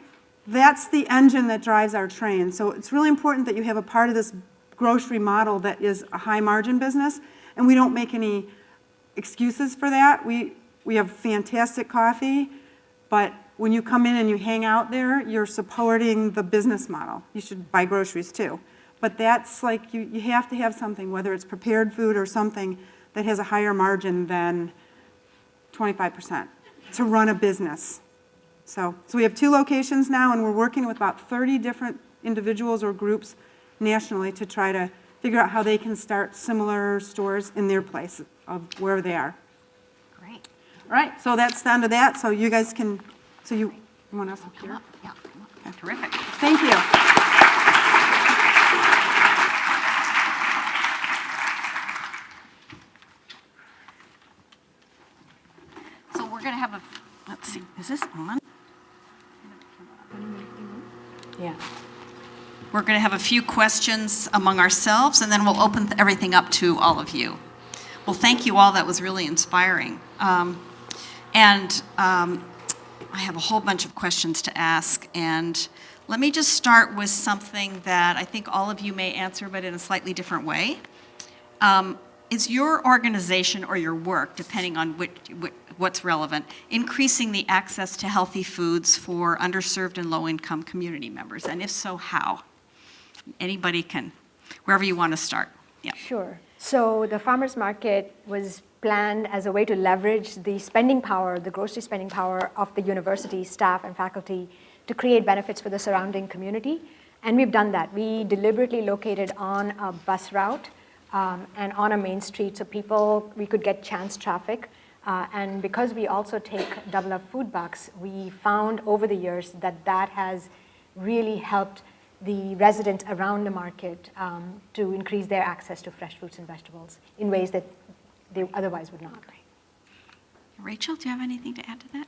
That's the engine that drives our train. So it's really important that you have a part of this grocery model that is a high margin business, and we don't make any excuses for that. We have fantastic coffee, but when you come in and you hang out there, you're supporting the business model. You should buy groceries too. But that's like, you have to have something, whether it's prepared food or something that has a higher margin than 25% to run a business. So we have 2 locations now, and we're working with about 30 different individuals or groups nationally to try to figure out how they can start similar stores in their place of wherever they are. Great. All right, so that's the end of that. So you guys can, so you want us up here? Yeah, come on. Terrific. Thank you. So we're going to have a, let's see, is this on? Yeah. We're going to have a few questions among ourselves, and then we'll open everything up to all of you. Well, thank you all. That was really inspiring. I have a whole bunch of questions to ask, and let me just start with something that I think all of you may answer, but in a slightly different way. Is your organization or your work, depending on what's relevant, increasing the access to healthy foods for underserved and low-income community members? And if so, how? Anybody can, wherever you want to start. Yeah. Sure. So the farmers market was planned as a way to leverage the spending power, the grocery spending power of the university staff and faculty to create benefits for the surrounding community. And we've done that. We deliberately located on a bus route and on a main street so we could get chance traffic. And because we also take double up food bucks, we found over the years that has really helped the residents around the market to increase their access to fresh fruits and vegetables in ways that they otherwise would not. Rachel, do you have anything to add to that?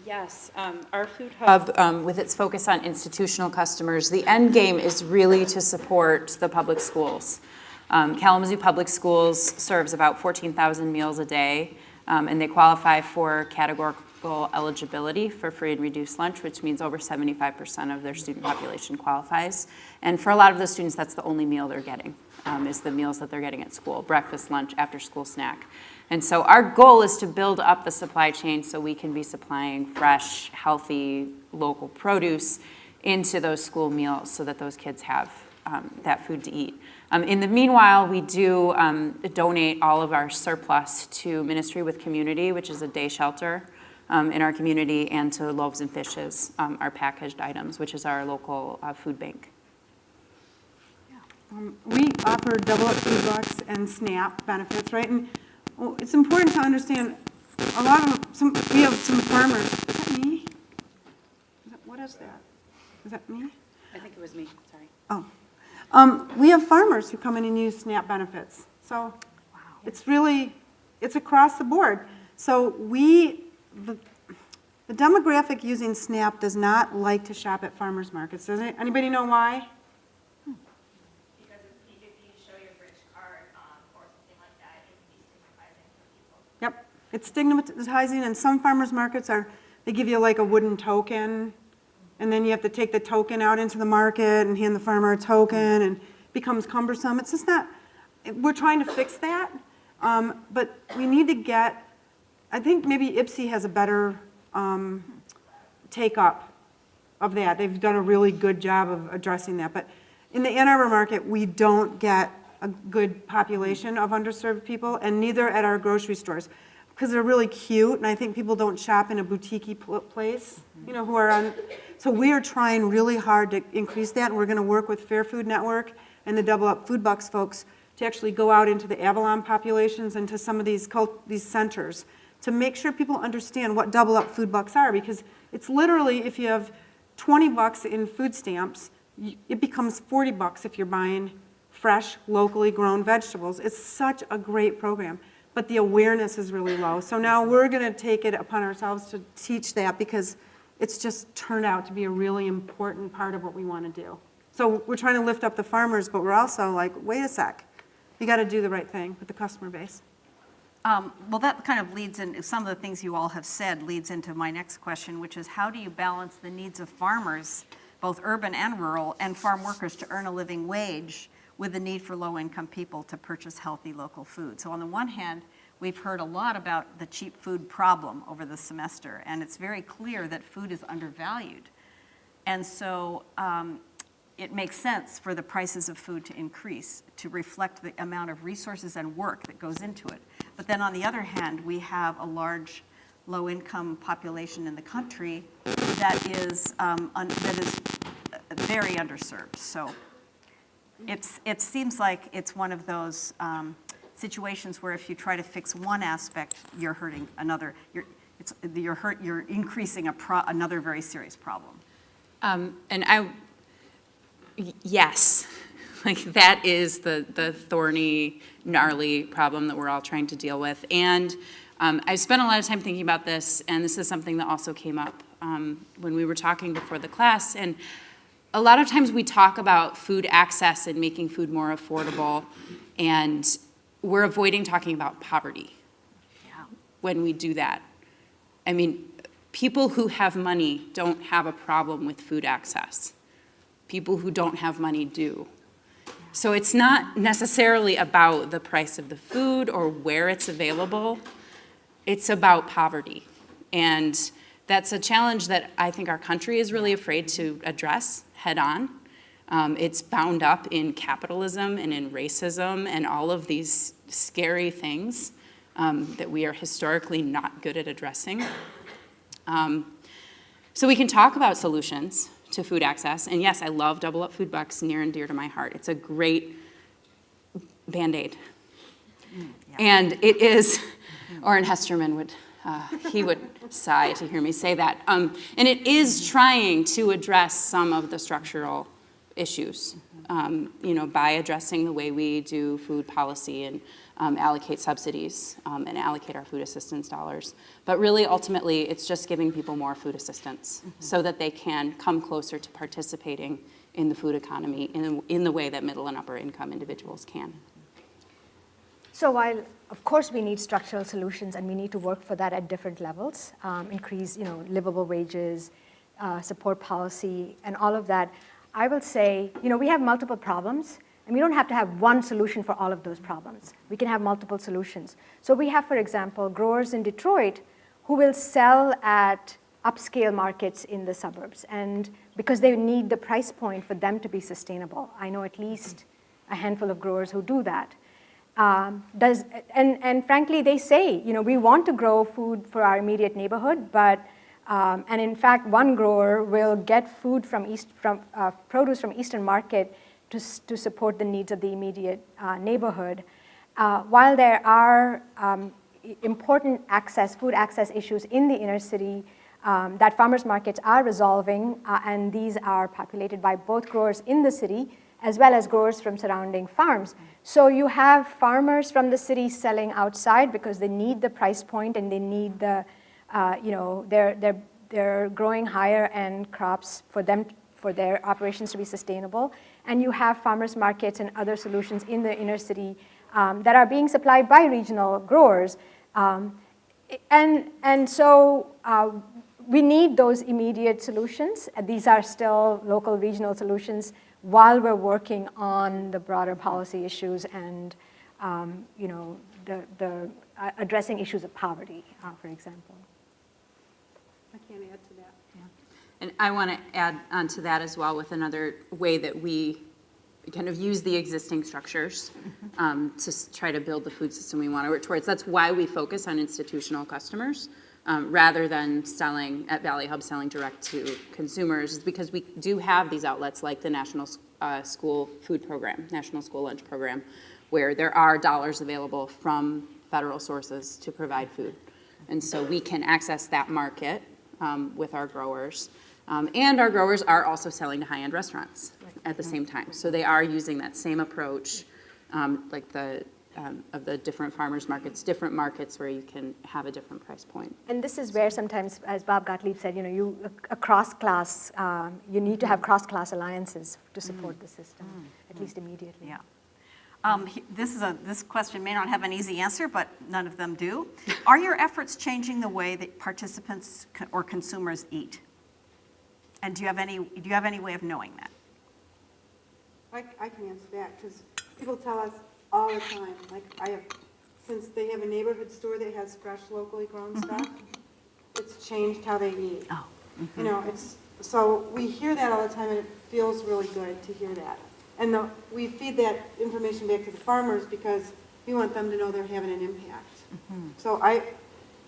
Yes, our food hub, with its focus on institutional customers, the end game is really to support the public schools. Kalamazoo Public Schools serves about 14,000 meals a day, and they qualify for categorical eligibility for free and reduced lunch, which means over 75% of their student population qualifies. And for a lot of those students, that's the only meal they're getting, is the meals that they're getting at school: breakfast, lunch, after-school snack. And so our goal is to build up the supply chain so we can be supplying fresh, healthy, local produce into those school meals so that those kids have that food to eat. In the meanwhile, we do donate all of our surplus to Ministry with Community, which is a day shelter in our community, and to Loaves and Fishes, our packaged items, which is our local food bank. We offer double up food bucks and SNAP benefits, right? And it's important to understand we have some farmers. Is that me? What is that? Is that me? I think it was me, sorry. Oh. We have farmers who come in and use SNAP benefits. So it's across the board. So the demographic using SNAP does not like to shop at farmers markets. Does anybody know why? Because if you show your bridge card or something like that, it can be stigmatizing for people. Yep, it's stigmatizing, and some farmers markets they give you like a wooden token, and then you have to take the token out into the market and hand the farmer a token, and it becomes cumbersome. It's just not, we're trying to fix that, but we need to I think maybe IPSI has a better take-up of that. They've done a really good job of addressing that, but in the Ann Arbor market, we don't get a good population of underserved people, and neither at our grocery stores, because they're really cute, and I think people don't shop in a boutique-y place, who are on. So we are trying really hard to increase that, and we're going to work with Fair Food Network and the Double Up Food Bucks folks to actually go out into the Avalon populations and to some of these centers to make sure people understand what Double Up Food Bucks are, because it's literally, if you have 20 bucks in food stamps, it becomes 40 bucks if you're buying fresh, locally grown vegetables. It's such a great program, but the awareness is really low. So now we're going to take it upon ourselves to teach that, because it's just turned out to be a really important part of what we want to do. So we're trying to lift up the farmers, but we're also like, wait a sec, you got to do the right thing with the customer base. Well, that kind of leads in, some of the things you all have said leads into my next question, which is how do you balance the needs of farmers, both urban and rural, and farm workers to earn a living wage with the need for low-income people to purchase healthy local food? So on the one hand, we've heard a lot about the cheap food problem over the semester, and it's very clear that food is undervalued. And so it makes sense for the prices of food to increase to reflect the amount of resources and work that goes into it. But then on the other hand, we have a large low-income population in the country that is very underserved. So it seems like it's one of those situations where if you try to fix one aspect, you're hurting another. You're increasing another very serious problem. Yes, like that is the thorny, gnarly problem that we're all trying to deal with. And I spent a lot of time thinking about this, and this is something that also came up when we were talking before the class. And a lot of times we talk about food access and making food more affordable, and we're avoiding talking about poverty when we do that. I mean, people who have money don't have a problem with food access. People who don't have money do. So it's not necessarily about the price of the food or where it's available. It's about poverty. And that's a challenge that I think our country is really afraid to address head on. It's bound up in capitalism and in racism and all of these scary things that we are historically not good at addressing. So we can talk about solutions to food access. And yes, I love Double Up Food Bucks, near and dear to my heart. It's a great Band-Aid. And it is, Orrin Hesterman would, he would sigh to hear me say that. And it is trying to address some of the structural issues, by addressing the way we do food policy and allocate subsidies and allocate our food assistance dollars. But really, ultimately, it's just giving people more food assistance so that they can come closer to participating in the food economy in the way that middle and upper income individuals can. So while, of course, we need structural solutions and we need to work for that at different levels, increase, livable wages, support policy, and all of that, I will say, we have multiple problems, and we don't have to have one solution for all of those problems. We can have multiple solutions. So we have, for example, growers in Detroit who will sell at upscale markets in the suburbs, and because they need the price point for them to be sustainable. I know at least a handful of growers who do that. And frankly, they say, we want to grow food for our immediate neighborhood, but and in fact, one grower will get food from produce from Eastern Market to support the needs of the immediate neighborhood. While there are important food access issues in the inner city that farmers markets are resolving, and these are populated by both growers in the city as well as growers from surrounding farms. So you have farmers from the city selling outside because they need the price point and they need the they're growing higher end crops for their operations to be sustainable. And you have farmers markets and other solutions in the inner city that are being supplied by regional growers. And so we need those immediate solutions. These are still local regional solutions while we're working on the broader policy issues and the addressing issues of poverty, for example. I can't add to that. And I want to add on to that as well with another way that we kind of use the existing structures to try to build the food system we want to work towards. That's why we focus on institutional customers rather than selling at Valley Hub, selling direct to consumers, is because we do have these outlets like the National School Food Program, National School Lunch Program, where there are dollars available from federal sources to provide food. And so we can access that market with our growers. And our growers are also selling to high-end restaurants at the same time. So they are using that same approach, like of the different farmers markets, different markets where you can have a different price point. And this is where sometimes, as Bob Gottlieb said, a cross-class, you need to have cross-class alliances to support the system, at least immediately. Yeah. This question may not have an easy answer, but none of them do. Are your efforts changing the way that participants or consumers eat? And do you have any way of knowing that? I can answer that, because people tell us all the time, since they have a neighborhood store that has fresh, locally grown stuff, it's changed how they eat. Oh. You know, so we hear that all the time, and it feels really good to hear that. And we feed that information back to the farmers because we want them to know they're having an impact. So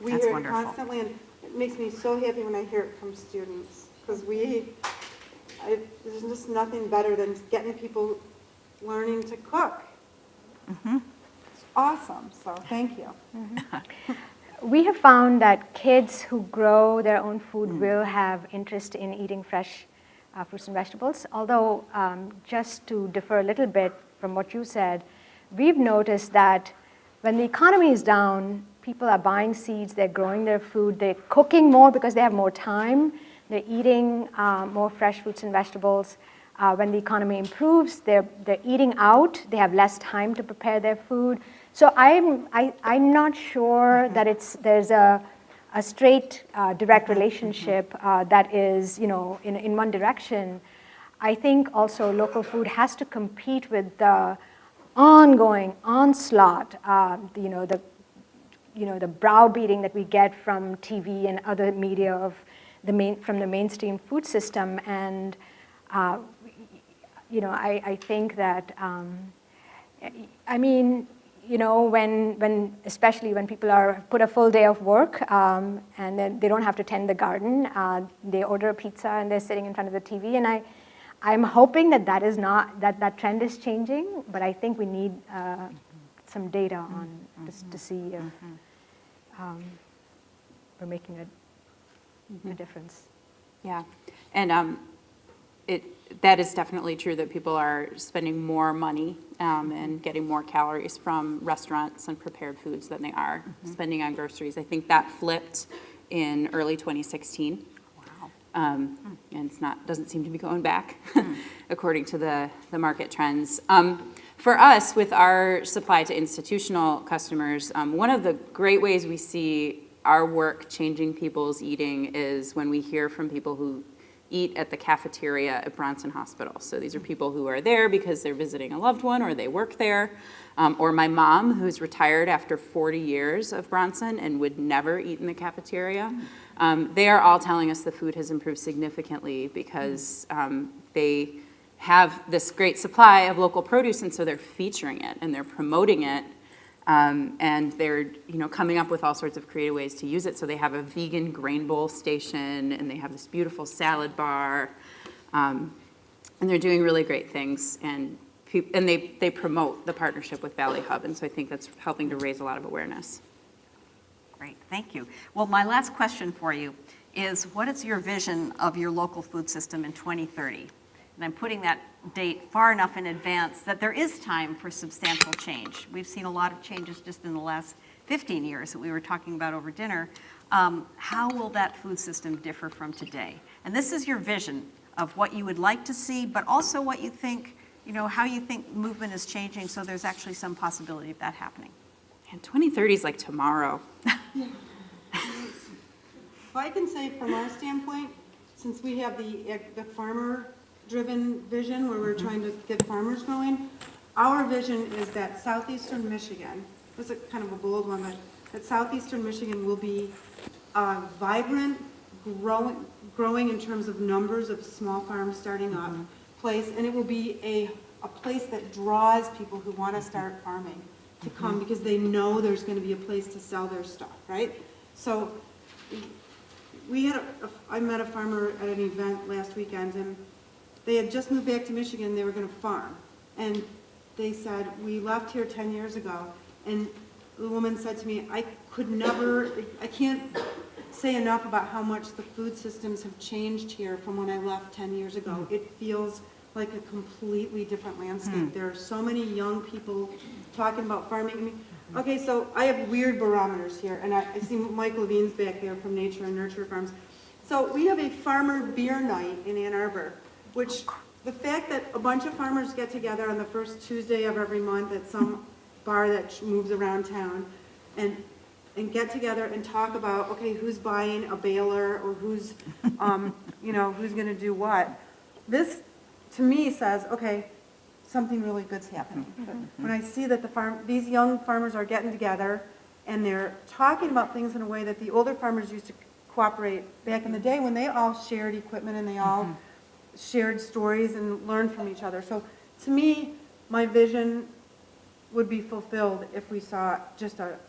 we That's hear wonderful. it constantly, and it makes me so happy when I hear it from students, because there's just nothing better than getting people learning to cook. It's awesome, so thank you. We have found that kids who grow their own food will have interest in eating fresh fruits and vegetables. Although, just to differ a little bit from what you said, we've noticed that when the economy is down, people are buying seeds, they're growing their food, they're cooking more because they have more time, they're eating more fresh fruits and vegetables. When the economy improves, they're eating out, they have less time to prepare their food. So I'm not sure that there's a straight, direct relationship that is, in one direction. I think also local food has to compete with the ongoing onslaught, the browbeating that we get from TV and other media from the mainstream food system. And I think that, especially when people put a full day of work and then they don't have to tend the garden, they order a pizza and they're sitting in front of the TV. And I'm hoping that trend is changing, but I think we need some data on this to see if we're making a difference. Yeah, and that is definitely true that people are spending more money and getting more calories from restaurants and prepared foods than they are spending on groceries. I think that flipped in early 2016. Wow. And doesn't seem to be going back according to the market trends. For us, with our supply to institutional customers, one of the great ways we see our work changing people's eating is when we hear from people who eat at the cafeteria at Bronson Hospital. So these are people who are there because they're visiting a loved one or they work there. Or my mom, who's retired after 40 years of Bronson and would never eat in the cafeteria. They are all telling us the food has improved significantly because they have this great supply of local produce, and so they're featuring it and they're promoting it. And they're coming up with all sorts of creative ways to use it. So they have a vegan grain bowl station, and they have this beautiful salad bar, and they're doing really great things. And they promote the partnership with Valley Hub, and so I think that's helping to raise a lot of awareness. Great, thank you. Well, my last question for you is, what is your vision of your local food system in 2030? And I'm putting that date far enough in advance that there is time for substantial change. We've seen a lot of changes just in the last 15 years that we were talking about over dinner. How will that food system differ from today? And this is your vision of what you would like to see, but also what you think, how you think movement is changing, so there's actually some possibility of that happening. And 2030 is like tomorrow. Well, I can say from our standpoint, since we have the farmer-driven vision where we're trying to get farmers going, our vision is that southeastern Michigan, this is kind of a bold one, but that southeastern Michigan will be vibrant, growing in terms of numbers of small farms starting up place, and it will be a place that draws people who want to start farming to come because they know there's going to be a place to sell their stuff, right? So I met a farmer at an event last weekend, and they had just moved back to Michigan. They were going to farm, and they said, we left here 10 years ago, and the woman said to me, I can't say enough about how much the food systems have changed here from when I left 10 years ago. It feels like a completely different landscape. There are so many young people talking about farming. I mean, okay, so I have weird barometers here, and I see Mike Levine's back there from Nature and Nurture Farms. So we have a farmer beer night in Ann Arbor, which the fact that a bunch of farmers get together on the first Tuesday of every month at some bar that moves around town and get together and talk about, okay, who's buying a baler or who's, who's going to do what. This, to me, says, okay, something really good's happening. When I see that these young farmers are getting together and they're talking about things in a way that the older farmers used to cooperate back in the day when they all shared equipment and they all shared stories and learned from each other. So to me, my vision would be fulfilled if we saw just an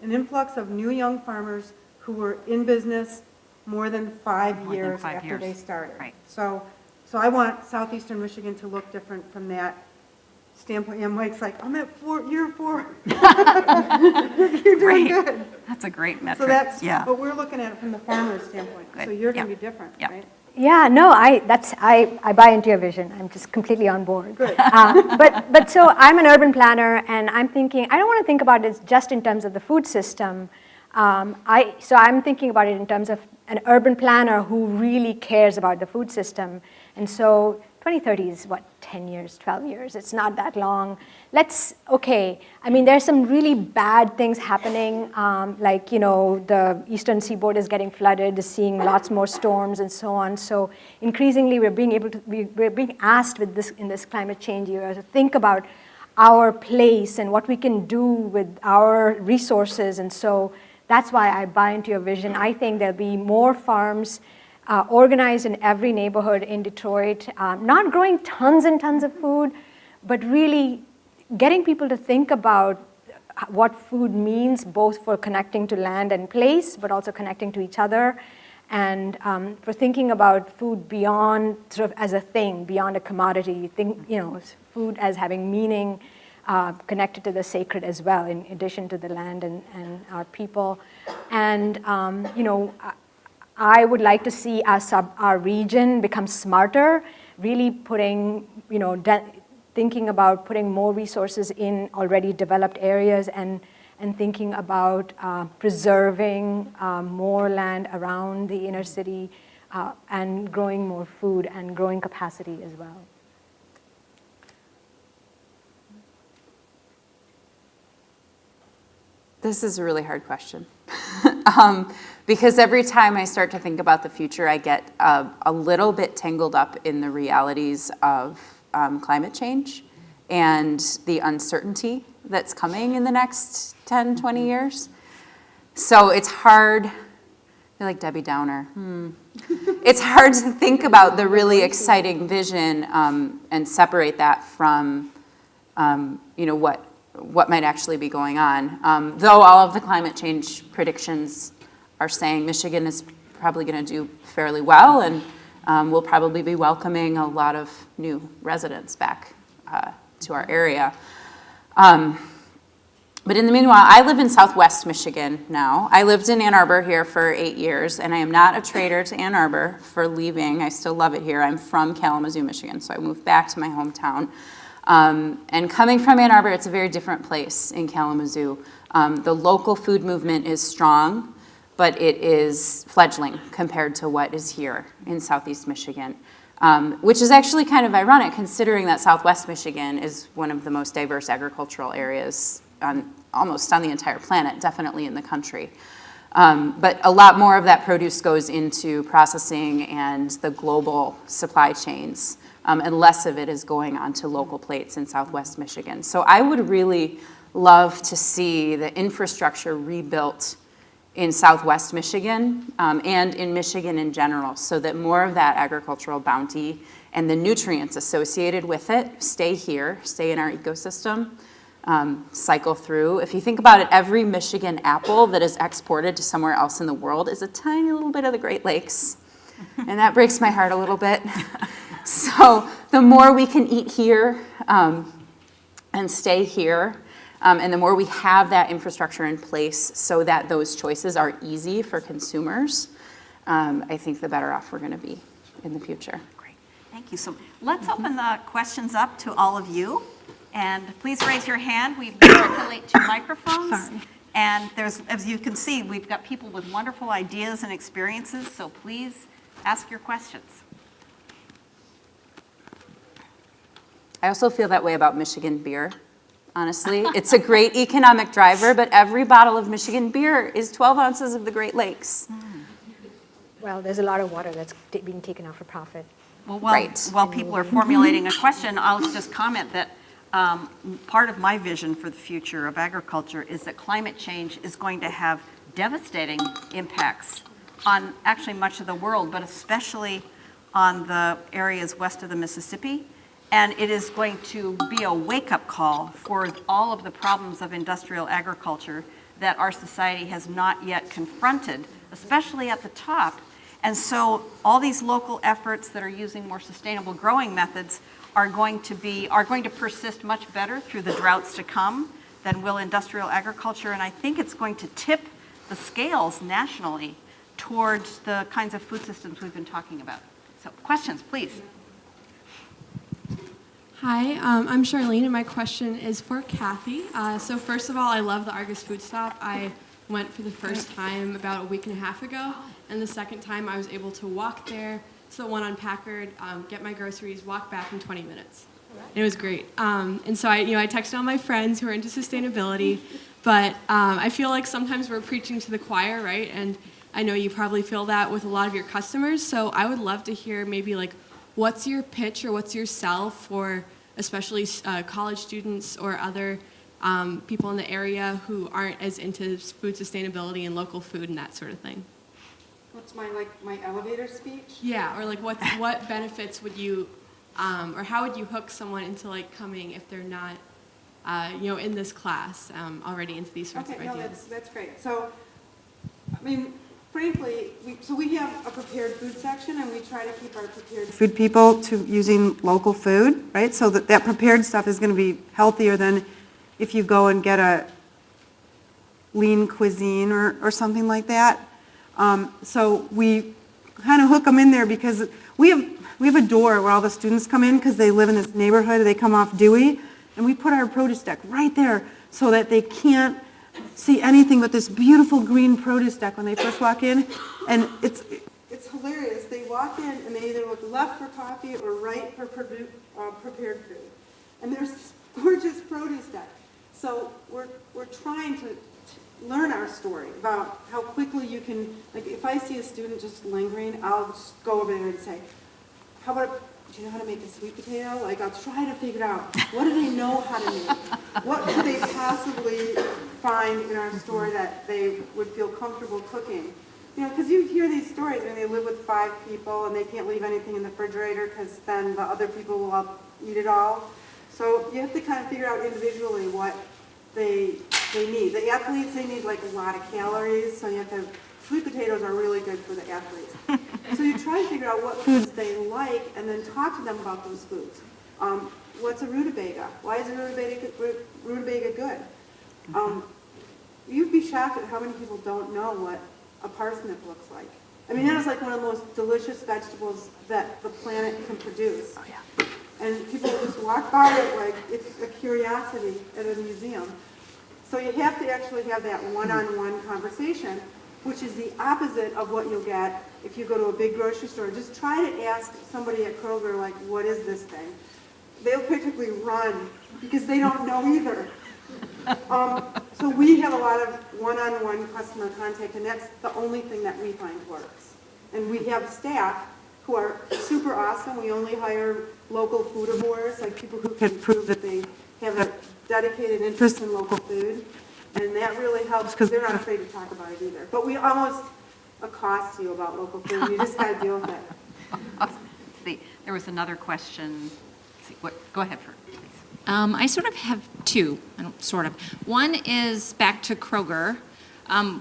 influx of new young farmers who were in business more than 5 years after they started. Right. So I want southeastern Michigan to look different from that standpoint. Yeah, Mike's like, I'm at year 4. You're doing good. That's a great metric. So that's, yeah. but we're looking at it from the farmer's standpoint. Good. So you're going to Yeah. be different, Yeah. right? Yeah, no, I buy into your vision. I'm just completely on board. Good. But so I'm an urban planner, and I'm thinking, I don't want to think about it just in terms of the food system. So I'm thinking about it in terms of an urban planner who really cares about the food system. And so 2030 is what, 10 years, 12 years? It's not that long. I mean, there's some really bad things happening, like, the eastern seaboard is getting flooded, seeing lots more storms and so on. So increasingly, we're being asked in this climate change era to think about our place and what we can do with our resources. And so that's why I buy into your vision. I think there'll be more farms organized in every neighborhood in Detroit, not growing tons and tons of food, but really getting people to think about what food means, both for connecting to land and place, but also connecting to each other, and for thinking about food beyond sort of as a thing, beyond a commodity. Food as having meaning, connected to the sacred as well, in addition to the land and our people. And I would like to see our region become smarter, really putting, thinking about putting more resources in already developed areas and thinking about preserving more land around the inner city and growing more food and growing capacity as well. This is a really hard question. Because every time I start to think about the future, I get a little bit tangled up in the realities of climate change and the uncertainty that's coming in the next 10, 20 years. So it's hard, I feel like Debbie Downer. It's hard to think about the really exciting vision and separate that from, what might actually be going on. Though all of the climate change predictions are saying Michigan is probably going to do fairly well, and we'll probably be welcoming a lot of new residents back to our area. But in the meanwhile, I live in Southwest Michigan now. I lived in Ann Arbor here for 8 years, and I am not a traitor to Ann Arbor for leaving. I still love it here. I'm from Kalamazoo, Michigan, so I moved back to my hometown. And coming from Ann Arbor, it's a very different place in Kalamazoo. The local food movement is strong, but it is fledgling compared to what is here in Southeast Michigan, which is actually kind of ironic considering that Southwest Michigan is one of the most diverse agricultural areas almost on the entire planet, definitely in the country. But a lot more of that produce goes into processing and the global supply chains, and less of it is going onto local plates in Southwest Michigan. So I would really love to see the infrastructure rebuilt in Southwest Michigan and in Michigan in general, so that more of that agricultural bounty and the nutrients associated with it stay here, stay in our ecosystem, cycle through. If you think about it, every Michigan apple that is exported to somewhere else in the world is a tiny little bit of the Great Lakes, and that breaks my heart a little bit. So the more we can eat here and stay here, and the more we have that infrastructure in place so that those choices are easy for consumers, I think the better off we're going to be in the future. Great, thank you. So let's open the questions up to all of you. And please raise your hand. We circulate 2 microphones. Sorry. And there's, as you can see, we've got people with wonderful ideas and experiences, so please ask your questions. I also feel that way about Michigan beer, honestly. It's a great economic driver, but every bottle of Michigan beer is 12 ounces of the Great Lakes. Well, there's a lot of water that's being taken out for profit. Well, Right. while people are formulating a question, I'll just comment that part of my vision for the future of agriculture is that climate change is going to have devastating impacts on actually much of the world, but especially on the areas west of the Mississippi. And it is going to be a wake-up call for all of the problems of industrial agriculture that our society has not yet confronted, especially at the top. And so all these local efforts that are using more sustainable growing methods are going to persist much better through the droughts to come than will industrial agriculture. And I think it's going to tip the scales nationally towards the kinds of food systems we've been talking about. So questions, please. Hi, I'm Charlene, and my question is for Kathy. So first of all, I love the Argus Food Stop. I went for the first time about a week and a half ago, and the second time I was able to walk there to the one on Packard, get my groceries, walk back in 20 minutes. It was great. And so I texted all my friends who are into sustainability, but I feel like sometimes we're preaching to the choir, right? And I know you probably feel that with a lot of your customers, so I would love to hear maybe like, what's your pitch or what's your sell for especially college students or other people in the area who aren't as into food sustainability and local food and that sort of thing? What's my elevator speech? Yeah, or like what benefits would you, or how would you hook someone into like coming if they're not, in this class already into these sorts of ideas? Okay, no, that's great. So, I mean, frankly, we have a prepared food section, and we try to keep our prepared food people to using local food, right? So that prepared stuff is going to be healthier than if you go and get a lean cuisine or something like that. So we kind of hook them in there because we have a door where all the students come in because they live in this neighborhood. They come off Dewey, and we put our produce deck right there so that they can't see anything but this beautiful green produce deck when they first walk in. And it's hilarious. They walk in and they either look left for coffee or right for prepared food. And there's this gorgeous produce deck. So we're trying to learn our story about how quickly you can, like if I see a student just lingering, I'll just go over there and say, how about, do you know how to make a sweet potato? Like I'll try to figure out, what do they know how to make? What could they possibly find in our store that they would feel comfortable cooking? You know, because you hear these stories and they live with 5 people and they can't leave anything in the refrigerator because then the other people will all eat it all. So you have to kind of figure out individually what they need. The athletes, they need like a lot of calories, so you have to, sweet potatoes are really good for the athletes. So you try to figure out what foods they like and then talk to them about those foods. What's a rutabaga? Why is a rutabaga good? You'd be shocked at how many people don't know what a parsnip looks like. I mean, that is like one of the most delicious vegetables that the planet can produce. Oh, yeah. And people just walk by it like it's a curiosity at a museum. So you have to actually have that one-on-one conversation, which is the opposite of what you'll get if you go to a big grocery store. Just try to ask somebody at Kroger, like, what is this thing? They'll practically run because they don't know either. So we have a lot of one-on-one customer contact, and that's the only thing that we find works. And we have staff who are super awesome. We only hire local foodivores, like people who can prove that they have a dedicated interest in local food. And that really helps because they're not afraid to talk about it either. But we almost accost you about local food. You just got to deal with it. There was another question. Go ahead, please. I sort of have two. One is back to Kroger.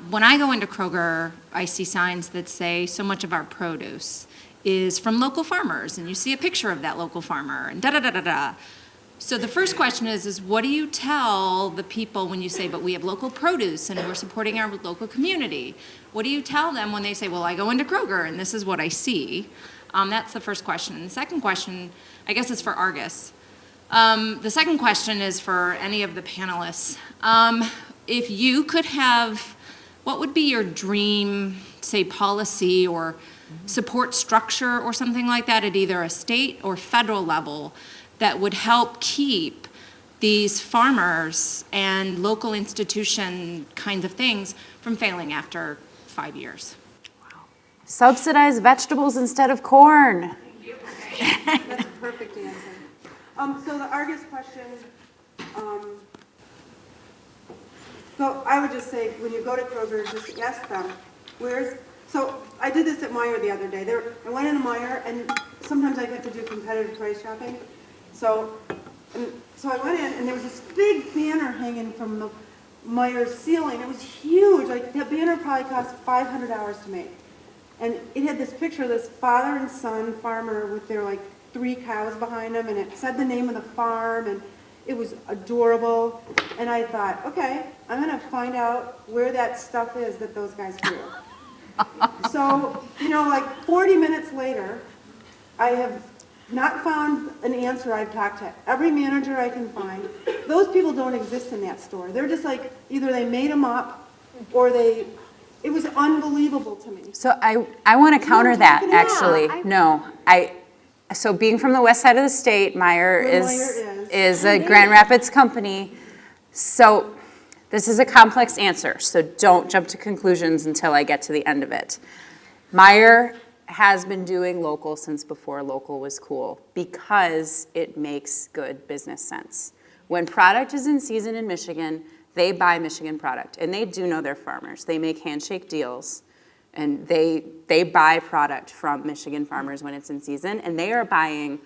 When I go into Kroger, I see signs that say so much of our produce is from local farmers, and you see a picture of that local farmer, and da-da-da-da-da. So the first question is what do you tell the people when you say, but we have local produce and we're supporting our local community? What do you tell them when they say, well, I go into Kroger and this is what I see? That's the first question. And the second question, I guess, is for Argus. The second question is for any of the panelists. If you could have, what would be your dream, say, policy or support structure or something like that at either a state or federal level that would help keep these farmers and local institution kinds of things from failing after 5 years? Subsidize vegetables instead of corn. That's a perfect answer. So the Argus question, so I would just say, when you go to Kroger, just ask them, so I did this at Bair the other day. I went into Bair, and sometimes I get to do competitive price shopping. So I went in, and there was this big banner hanging from the Bair's ceiling. It was huge. Like, that banner probably cost $500 to make. And it had this picture of this father and son farmer with their, like, 3 cows behind them, and it said the name of the farm, and it was adorable. And I thought, okay, I'm going to find out where that stuff is that those guys grew. So, like 40 minutes later, I have not found an answer. I've talked to every manager I can find. Those people don't exist in that store. They're just like, either they made them up or it was unbelievable to me. So I want to counter that, checking it out. actually. So being from the west side of the state, Bair Where is a Grand Rapids company. So this is a complex answer, so don't jump to conclusions until I get to the end of it. Bair has been doing local since before local was cool because it makes good business sense. When product is in season in Michigan, they buy Michigan product, and they do know their farmers. They make handshake deals, and they buy product from Michigan farmers when it's in season, and they are buying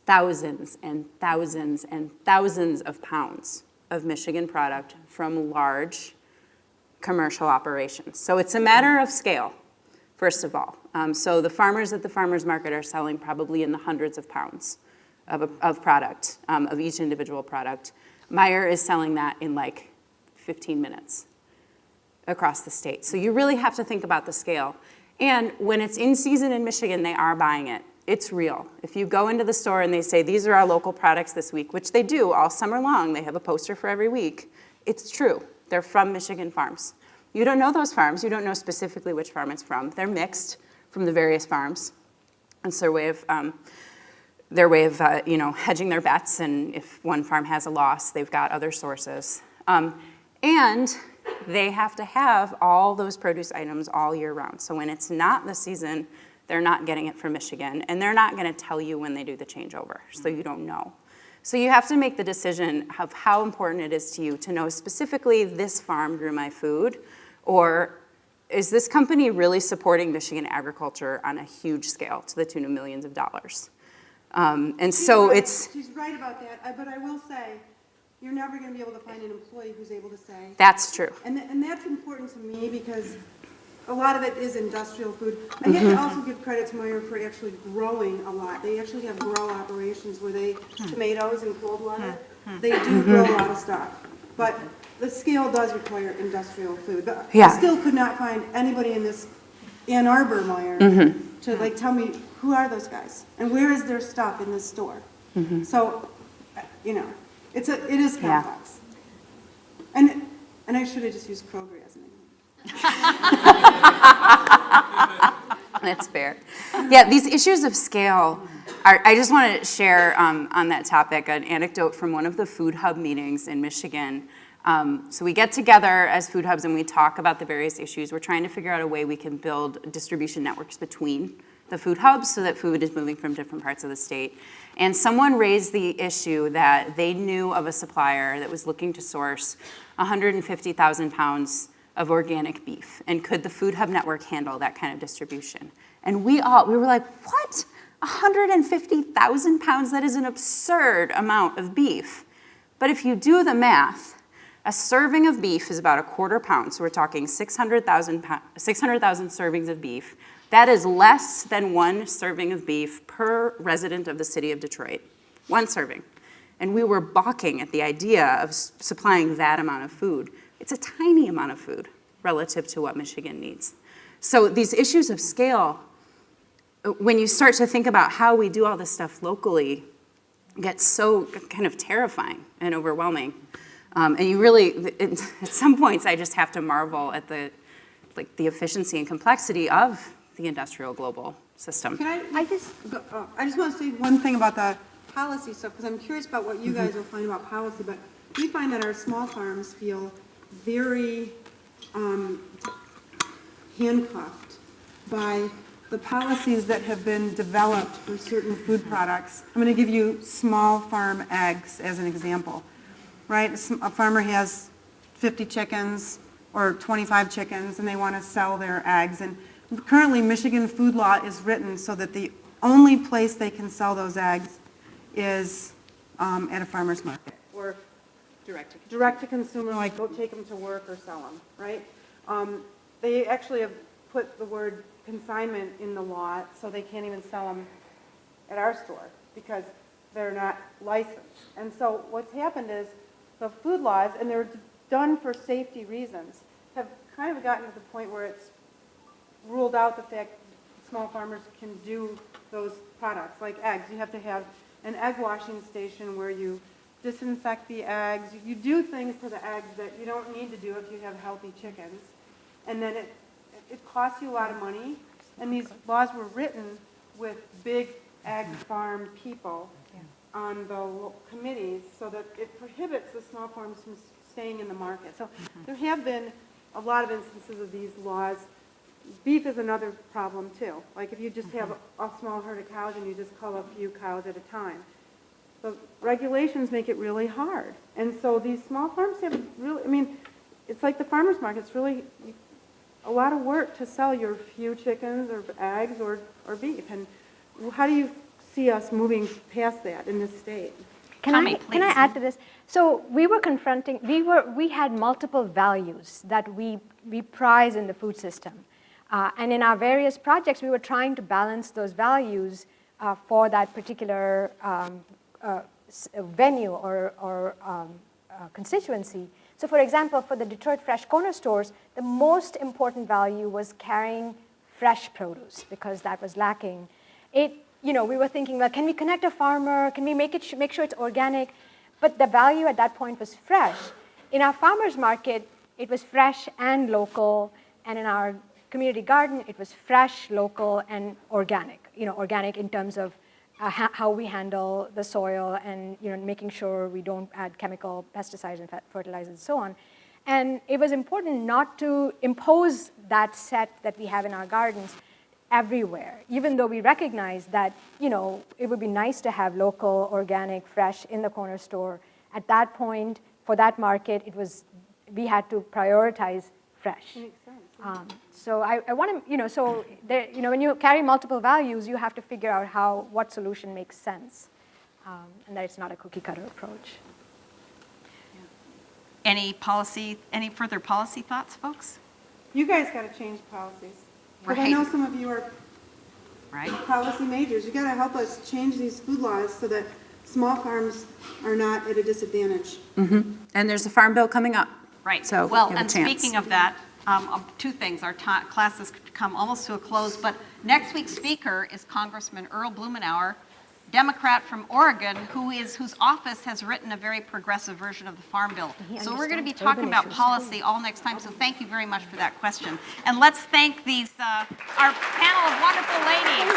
thousands and thousands and thousands of pounds of Michigan product from large commercial operations. So it's a matter of scale, first of all. So the farmers at the farmers market are selling probably in the hundreds of pounds of product, of each individual product. Bair is selling that in like 15 minutes across the state. So you really have to think about the scale. And when it's in season in Michigan, they are buying it. It's real. If you go into the store and they say, these are our local products this week, which they do all summer long, they have a poster for every week, it's true. They're from Michigan farms. You don't know those farms. You don't know specifically which farm it's from. They're mixed from the various farms. It's their way of hedging their bets, and if one farm has a loss, they've got other sources. And they have to have all those produce items all year round. So when it's not the season, they're not getting it from Michigan, and they're not going to tell you when they do the changeover, so you don't know. So you have to make the decision of how important it is to you to know specifically this farm grew my food, or is this company really supporting Michigan agriculture on a huge scale to the tune of millions of dollars? And so She's right about that, but I will say, you're never going to be able to find an employee who's able to say. That's true. And that's important to me because a lot of it is industrial food. I have to also give credit to Bair for actually growing a lot. They actually have grow operations where tomatoes and cold water, they do grow a lot of stuff. But the scale does require industrial food. But I still could not find anybody in this Ann Arbor Bair to tell me who are those guys and where is their stuff in this store. So, it is complex. And I should have just used Kroger as an example. That's fair. Yeah, these issues of scale I just want to share on that topic an anecdote from one of the food hub meetings in Michigan. So we get together as food hubs and we talk about the various issues. We're trying to figure out a way we can build distribution networks between the food hubs so that food is moving from different parts of the state. And someone raised the issue that they knew of a supplier that was looking to source 150,000 pounds of organic beef. And could the food hub network handle that kind of distribution? And we were like, what? 150,000 pounds? That is an absurd amount of beef. But if you do the math, a serving of beef is about a quarter pound. So we're talking 600,000 servings of beef. That is less than one serving of beef per resident of the city of Detroit. One serving. And we were balking at the idea of supplying that amount of food. It's a tiny amount of food relative to what Michigan needs. So these issues of scale, when you start to think about how we do all this stuff locally, get so kind of terrifying and overwhelming. And you really, at some points, I just have to marvel at the efficiency and complexity of the industrial global system. I just want to say one thing about the policy stuff, because I'm curious about what you guys will find about policy, but we find that our small farms feel very handcuffed by the policies that have been developed for certain food products. I'm going to give you small farm eggs as an example, right? A farmer has 50 chickens or 25 chickens, and they want to sell their eggs. And currently, Michigan food law is written so that the only place they can sell those eggs is at a farmer's market. Or direct to consumer, like go take them to work or sell them, right? They actually have put the word consignment in the law, so they can't even sell them at our store because they're not licensed. And so what's happened is the food laws, and they're done for safety reasons, have kind of gotten to the point where it's ruled out the fact that small farmers can do those products, like eggs. You have to have an egg washing station where you disinfect the eggs. You do things to the eggs that you don't need to do if you have healthy chickens. And then it costs you a lot of money. And these laws were written with big egg farm people on the committees so that it prohibits the small farms from staying in the market. So there have been a lot of instances of these laws. Beef is another problem too. Like if you just have a small herd of cows and you just cull a few cows at a time. The regulations make it really hard. And so these small farms have really, I mean, it's like the farmer's market. It's really a lot of work to sell your few chickens or eggs or beef. And how do you see us moving past that in this state? Can I add to this? So we were confronting, we had multiple values that we prize in the food system. And in our various projects, we were trying to balance those values for that particular venue or constituency. So for example, for the Detroit Fresh Corner stores, the most important value was carrying fresh produce because that was lacking. We were thinking, well, can we connect a farmer? Can we make sure it's organic? But the value at that point was fresh. In our farmers market, it was fresh and local, and in our community garden, it was fresh, local, and organic. Organic in terms of how we handle the soil and making sure we don't add chemical pesticides and fertilizers and so on. And it was important not to impose that set that we have in our gardens everywhere, even though we recognize that it would be nice to have local, organic, fresh in the corner store. At that point, for that market, we had to prioritize fresh. Makes sense. So I want to, when you carry multiple values, you have to figure out what solution makes sense, and that it's not a cookie cutter approach. Any further policy thoughts, folks? You guys got to change policies. Because I Right. know some of you are Right. policy majors. You got to help us change these food laws so that small farms are not at a disadvantage. And there's a farm bill coming up. Right. So Well, you have a and chance. speaking of that, two things. Our class has come almost to a close, but next week's speaker is Congressman Earl Blumenauer, Democrat from Oregon, whose office has written a very progressive version of the Farm Bill. So we're going to be talking about policy all next time, so thank you very much for that question. And let's thank our panel of wonderful ladies,